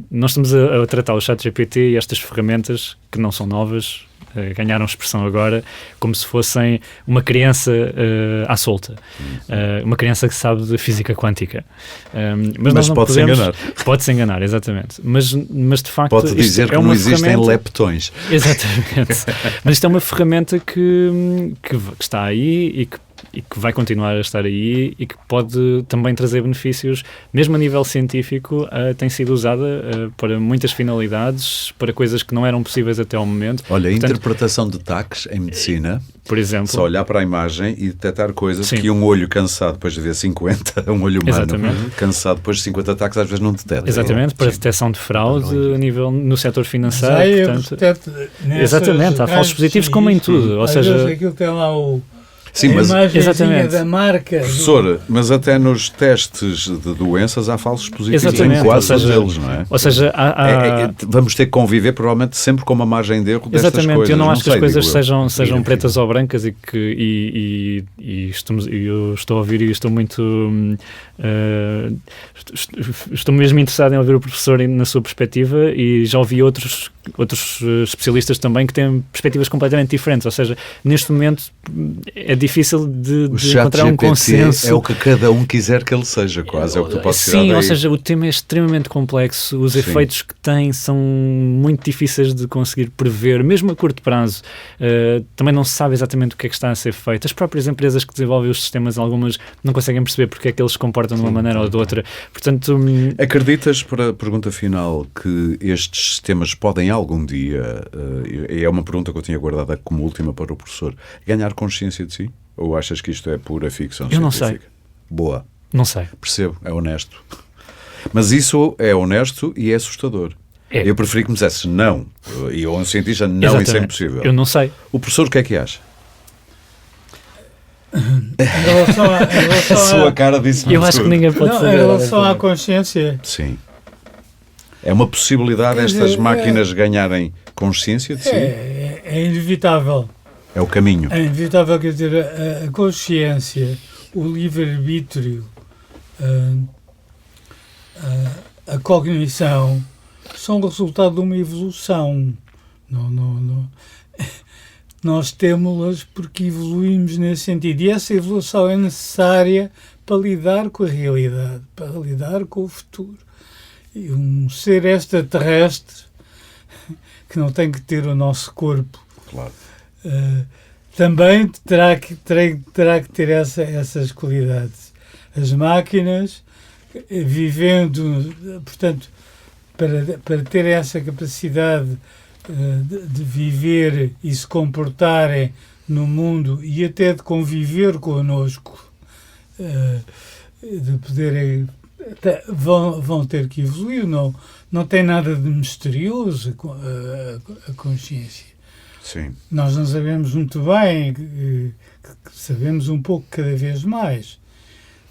nós estamos a tratar o ChatGPT e estas ferramentas que não são novas, ganharam expressão agora, como se fossem uma criança à solta, uma criança que sabe de física quântica. Mas nós não pode-se podemos... enganar. Pode-se enganar, exatamente. Mas de facto... Pode isto dizer que é não uma existem ferramenta... leptões. Exatamente. Mas isto é uma ferramenta que está aí e que vai continuar a estar aí e que pode também trazer benefícios, mesmo a nível científico, tem sido usada para muitas finalidades, para coisas que não eram possíveis até ao momento. Olha, a Portanto, interpretação de taques em medicina, por exemplo... só olhar para a imagem e detectar coisas Sim. que um olho cansado depois de ver 50, um olho humano Exatamente. cansado depois de 50 ataques às vezes não detecta. Exatamente, para Sim. detecção de fraude a nível no setor financeiro. Mas portanto, exatamente, há falsos positivos como em tudo. Ou às seja, vezes aquilo tem lá Sim, mas, a imagenzinha exatamente. da marca. professor, mas até nos testes de doenças há falsos positivos Exatamente, em quase ou seja, todos eles, não é? ou seja, há Vamos ter que conviver provavelmente sempre com uma margem de erro destas exatamente, coisas. eu não acho que as sei, coisas digo eu. sejam Enfim. pretas ou brancas e que eu estou a ouvir e estou muito estou mesmo interessado em ouvir o professor na sua perspectiva e já ouvi outros especialistas também que têm perspectivas completamente diferentes, ou seja, neste momento é difícil de encontrar um consenso. É o que cada um quiser que ele seja, quase, é o que tu podes tirar Sim, daí. ou seja, o tema é extremamente complexo, os efeitos que tem são muito difíceis de conseguir prever, mesmo a curto prazo. Também não se sabe exatamente o que é que está a ser feito. As próprias empresas que desenvolvem os sistemas, algumas não conseguem perceber porque é que eles se comportam de uma maneira ou de outra. Portanto, acreditas, para a pergunta final, que estes sistemas podem algum dia, é uma pergunta que eu tinha guardada como última para o professor, ganhar consciência de si? Ou achas que isto é pura ficção Eu não científica? sei. Boa. não sei. Percebo, é honesto. Mas isso é honesto e é assustador. É. Eu preferi que me dissesse não. E eu, um cientista, não, Exatamente. isso é impossível. Eu não sei. O professor, o que é que acha? Em relação A sua cara disse-me Eu acho que tudo. ninguém pode Não, saber. em relação à consciência, Sim. É uma possibilidade Quer estas dizer, máquinas ganharem consciência de si? é inevitável. É o caminho. É inevitável, quer dizer, a consciência, o livre-arbítrio, a cognição, são resultado de uma evolução. Não. Nós temos-las porque evoluímos nesse sentido. E essa evolução é necessária para lidar com a realidade, para lidar com o futuro. E um ser extraterrestre, que não tem que ter o nosso corpo, Claro. também terá que ter essas qualidades. As máquinas, vivendo, portanto, para ter essa capacidade de viver e se comportarem no mundo e até de conviver connosco, de poderem, vão ter que evoluir. Não tem nada de misterioso a consciência. Sim. Nós não sabemos muito bem, sabemos um pouco cada vez mais,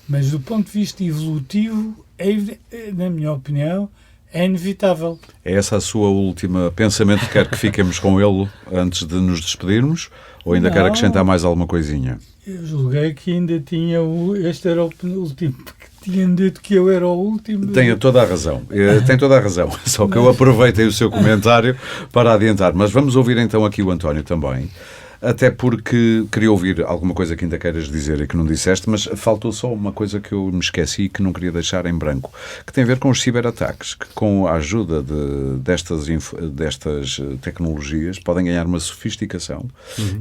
mas do ponto de vista evolutivo, na minha opinião, é inevitável. É essa a sua última pensamento? Quer que fiquemos com ele antes de nos despedirmos? Ou ainda quer Não. acrescentar mais alguma coisinha? Eu julguei que ainda tinha este era o penúltimo que tinha dito que eu era o último. Tem toda a razão. Tem toda a razão. Só que eu aproveitei o seu comentário para adiantar. Mas vamos ouvir então aqui o António também. Até porque queria ouvir alguma coisa que ainda queiras dizer e que não disseste, mas faltou só uma coisa que eu me esqueci e que não queria deixar em branco, que tem a ver com os ciberataques, que com a ajuda destas tecnologias podem ganhar uma sofisticação.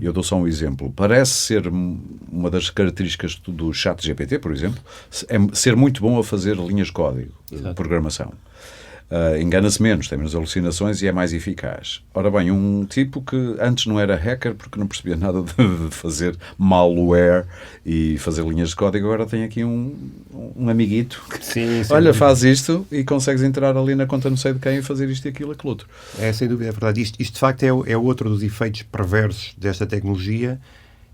Eu dou só um exemplo. Parece ser uma das características do ChatGPT, por exemplo, é ser muito bom a fazer linhas de código, de programação. Engana-se menos, tem menos alucinações e é mais eficaz. Ora bem, um tipo que antes não era hacker porque não percebia nada de fazer malware e fazer linhas de código, agora tem aqui um amiguito que, olha, faz isto e consegues entrar ali na conta não sei de quem e fazer isto e aquilo outro. Sem dúvida, é verdade. Isto de facto é outro dos efeitos perversos desta tecnologia,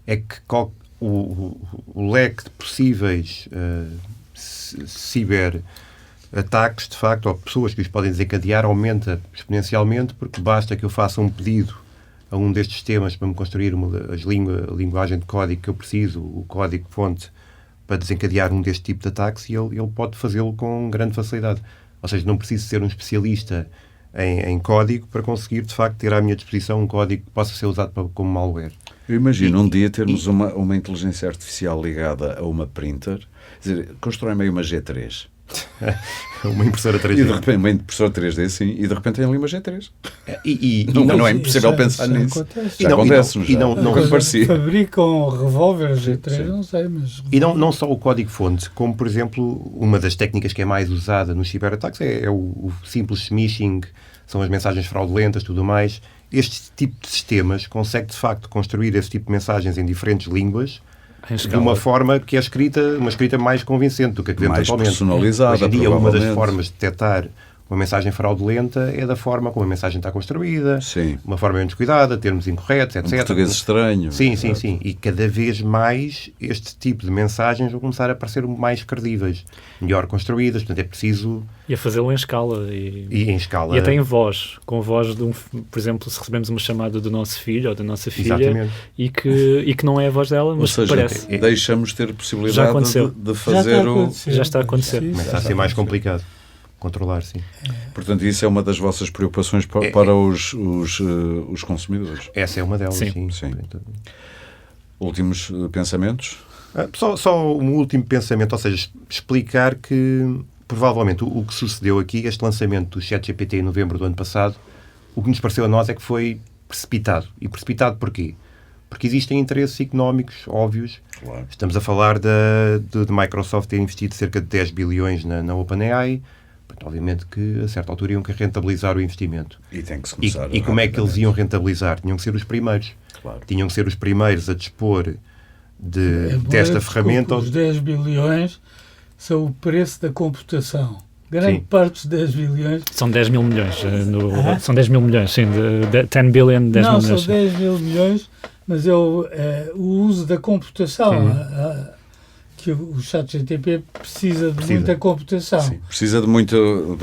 é que o leque de possíveis ciberataques, de facto, ou pessoas que os podem desencadear, aumenta exponencialmente, porque basta que eu faça um pedido a um destes sistemas para me construir a linguagem de código que eu preciso, o código-fonte, para desencadear um deste tipo de ataques, e ele pode fazê-lo com grande facilidade. Ou seja, não preciso ser um especialista em código para conseguir, de facto, ter à minha disposição um código que possa ser usado como malware. Eu imagino um dia termos uma inteligência artificial ligada a uma printer, quer dizer, constrói-me aí uma G3. Uma impressora 3D. E de repente, uma impressora 3D, sim, e de repente tem ali uma G3. Não é impossível pensar nisso. Acontece. Já acontece-nos. Não parecia. Fabricam revólveres G3, não sei, mas... E não só o código-fonte, como, por exemplo, uma das técnicas que é mais usada nos ciberataques é o simples smishing, são as mensagens fraudulentas, tudo mais. Este tipo de sistemas consegue, de facto, construir esse tipo de mensagens em diferentes línguas de uma forma que é uma escrita mais convincente do que a que vemos atualmente. Mais personalizada, hoje em dia, uma das formas de detectar uma mensagem fraudulenta é da forma como a mensagem está construída, uma forma menos cuidada, termos incorretos, etc. Português estranho. Sim. E cada vez mais este tipo de mensagens vão começar a parecer mais credíveis, melhor construídas, portanto é preciso... E a fazê-lo em escala. E em escala. E até em voz. Com voz de por exemplo, se recebemos uma chamada do nosso filho ou da nossa filha e que não é a voz dela, mas ou seja, parece. Deixamos ter a possibilidade de fazer Já está a acontecer. Começa a ser mais complicado controlar, sim. Portanto, isso é uma das vossas preocupações para os consumidores. Essa é uma delas, sim. Últimos pensamentos? Só um último pensamento, ou seja, explicar que provavelmente o que sucedeu aqui, este lançamento do ChatGPT em novembro do ano passado, o que nos pareceu a nós é que foi precipitado. E precipitado porquê? Porque existem interesses económicos óbvios. Claro. Estamos a falar de Microsoft ter investido cerca de 10 bilhões na OpenAI. Obviamente que a certa altura iam rentabilizar o investimento. E tem que se começar e como é que eles iam rentabilizar? Tinham que ser os primeiros. Claro. Tinham que ser os primeiros a dispor desta ferramenta. Os 10 bilhões são o preço da computação. Grande parte dos 10 bilhões... São 10 mil milhões. São 10 mil milhões, sim. 10 billion, 10 mil milhões. Não, são 10 mil milhões, mas é o uso da computação. Que o ChatGPT precisa de muita computação. Sim, precisa de muito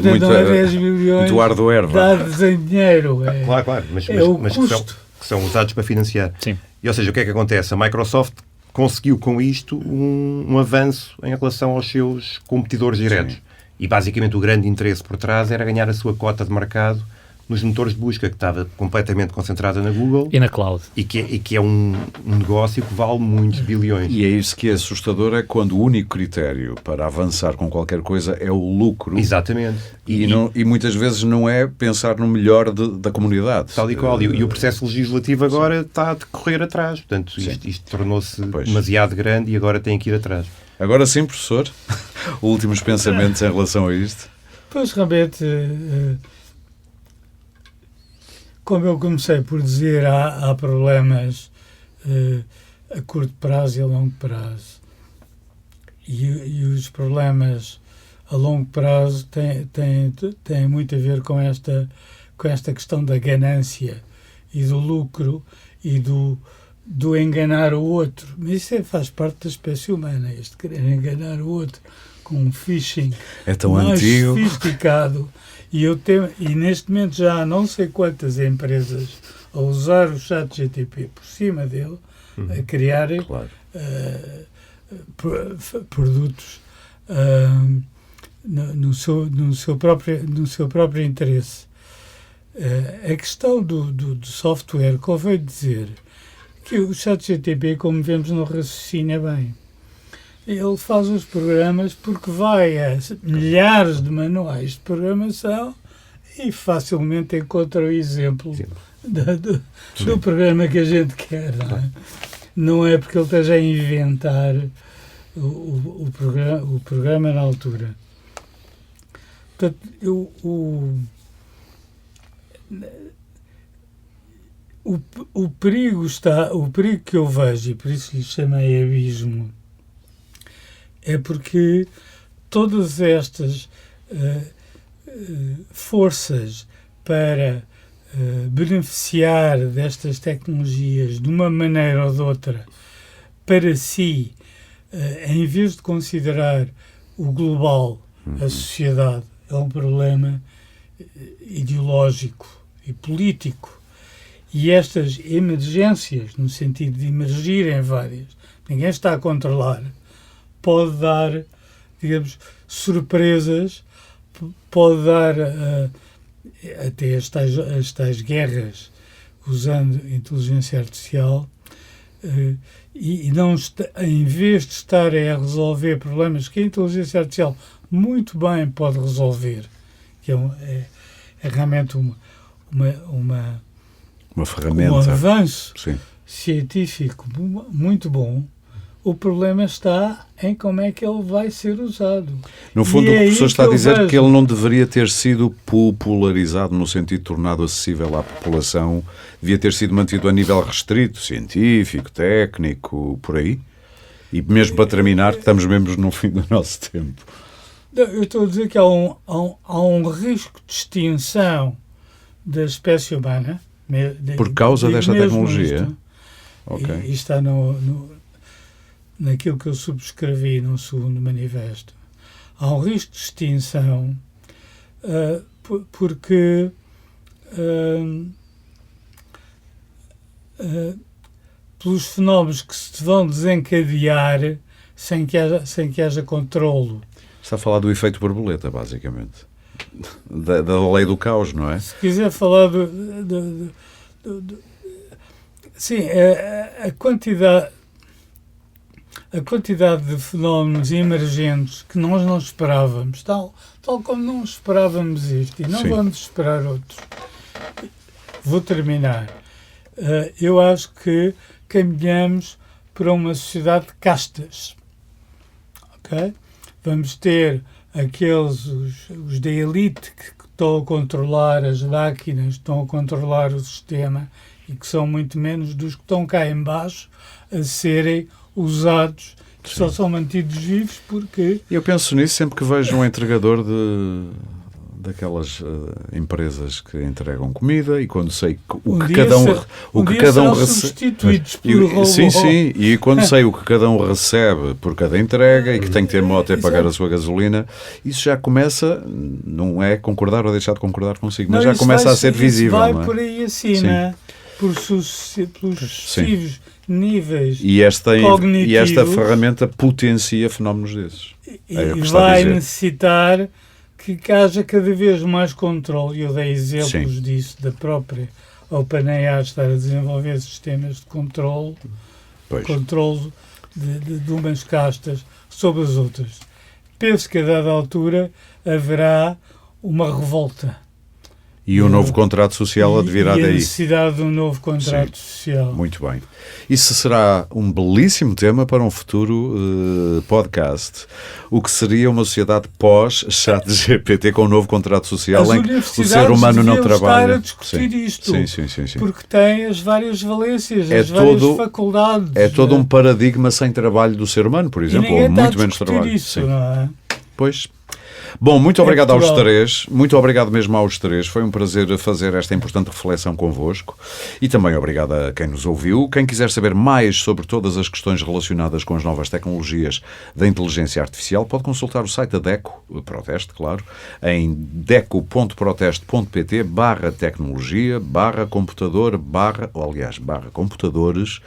hardware dados em dinheiro. Claro, mas que são usados para financiar. Sim. E, ou seja, o que é que acontece? A Microsoft conseguiu com isto um avanço em relação aos seus competidores diretos. Sim. E basicamente o grande interesse por trás era ganhar a sua cota de mercado nos motores de busca, que estava completamente concentrada na Google. E na cloud. E que é um negócio que vale muitos bilhões. E é isso que é assustador, é quando o único critério para avançar com qualquer coisa é o lucro. Exatamente. E muitas vezes não é pensar no melhor da comunidade. Tal e qual. E o processo legislativo agora está a decorrer atrás. Portanto, isto tornou-se demasiado grande e agora tem que ir atrás. Agora sim, professor, últimos pensamentos em relação a isto? Pois, realmente... Como eu comecei por dizer, há problemas a curto prazo e a longo prazo. E os problemas a longo prazo têm muito a ver com esta questão da ganância e do lucro e do enganar o outro. Mas isso faz parte da espécie humana, este querer enganar o outro com um phishing mais sofisticado. E neste momento já há não sei quantas empresas a usar o ChatGPT por cima dele, a criarem produtos no seu próprio interesse. A questão do software, convém dizer que o ChatGPT, como vemos, não raciocina bem. Ele faz os programas porque vai a milhares de manuais de programação e facilmente encontra o exemplo do programa que a gente quer. Não é porque ele esteja a inventar o programa na altura. Portanto, o perigo que eu vejo, e por isso lhe chamei abismo, é porque todas estas forças para beneficiar destas tecnologias de uma maneira ou de outra para si, em vez de considerar o global, a sociedade, é um problema ideológico e político. E estas emergências, no sentido de emergirem várias, ninguém está a controlar, pode dar, digamos, surpresas, pode dar até as tais guerras usando inteligência artificial, e não em vez de estar a resolver problemas que a inteligência artificial muito bem pode resolver, que é realmente uma ferramenta, um avanço sim, científico muito bom. O problema está em como é que ele vai ser usado. No fundo, o professor está a dizer que ele não deveria ter sido popularizado no sentido de tornado acessível à população, devia ter sido mantido a nível restrito, científico, técnico, por aí. E mesmo para terminar, estamos mesmo no fim do nosso tempo. Eu estou a dizer que há um risco de extinção da espécie humana. Por causa desta tecnologia? Okay. E está naquilo que eu subscrevi no segundo manifesto. Há um risco de extinção porque pelos fenómenos que se vão desencadear sem que haja controlo. Está a falar do efeito borboleta, basicamente. Da lei do caos, não é? Se quiser falar sim, a quantidade de fenómenos emergentes que nós não esperávamos, tal como não esperávamos isto, e não vamos esperar outros. Vou terminar. Eu acho que caminhamos para uma sociedade de castas. Ok? Vamos ter os da elite que estão a controlar as máquinas, estão a controlar o sistema e que são muito menos dos que estão cá em baixo a serem usados, que só são mantidos vivos porque... Eu penso nisso sempre que vejo um entregador daquelas empresas que entregam comida, e quando sei o que cada um recebe, sim, e quando sei o que cada um recebe por cada entrega e que tem que ter moto e pagar a sua gasolina, isso já começa, não é concordar ou deixar de concordar consigo, mas já começa a ser visível. Vai não é? Por aí acima, pelos sucessivos níveis e esta ferramenta potencia fenómenos desses. E vai necessitar que haja cada vez mais controle. Eu dei exemplos disso, da própria OpenAI estar a desenvolver sistemas de controle de umas castas sobre as outras. Penso que a dada altura haverá uma revolta. E um novo contrato social advirá daí. E a necessidade de um novo contrato social. Muito bem. Isso será um belíssimo tema para um futuro podcast. O que seria uma sociedade pós-ChatGPT com um novo contrato social em que o ser humano não trabalha. Estar a discutir isto. Sim. Porque tem as várias valências, várias faculdades. É todo um paradigma sem trabalho do ser humano, por exemplo, ou muito menos trabalho. Isso, não é? Pois. Bom, muito obrigado aos Portugal. três. Muito obrigado mesmo aos três. Foi um prazer fazer esta importante reflexão convosco. E também obrigado a quem nos ouviu. Quem quiser saber mais sobre todas as questões relacionadas com as novas tecnologias da inteligência artificial, pode consultar o site da DECO, Proteste, claro, em deco.proteste.pt/tecnologia, /computador, /computadores,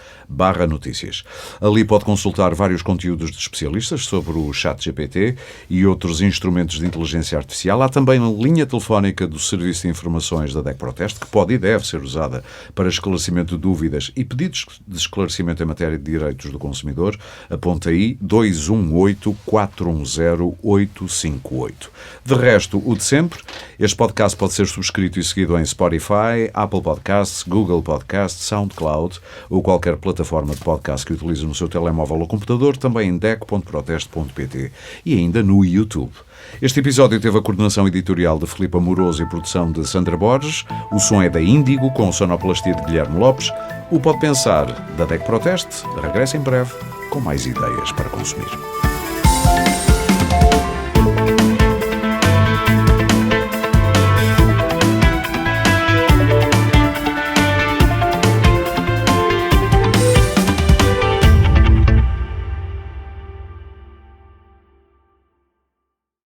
/notícias. Ali pode consultar vários conteúdos de especialistas sobre o ChatGPT e outros instrumentos de inteligência artificial. Há também a linha telefónica do Serviço de Informações da DEC Proteste, que pode e deve ser usada para esclarecimento de dúvidas e pedidos de esclarecimento em matéria de direitos do consumidor. Aponta aí 218-410-858. De resto, o de sempre, este podcast pode ser subscrito e seguido em Spotify, Apple Podcasts, Google Podcasts, SoundCloud ou qualquer plataforma de podcast que utilize no seu telemóvel ou computador, também em deco.proteste.pt e ainda no YouTube. Este episódio teve a coordenação editorial de Filipe Amoroso e produção de Sandra Borges. O som é da Índigo, com sonoplastia de Guilherme Lopes. O Pode Pensar, da DEC Proteste, regressa em breve com mais ideias para consumir.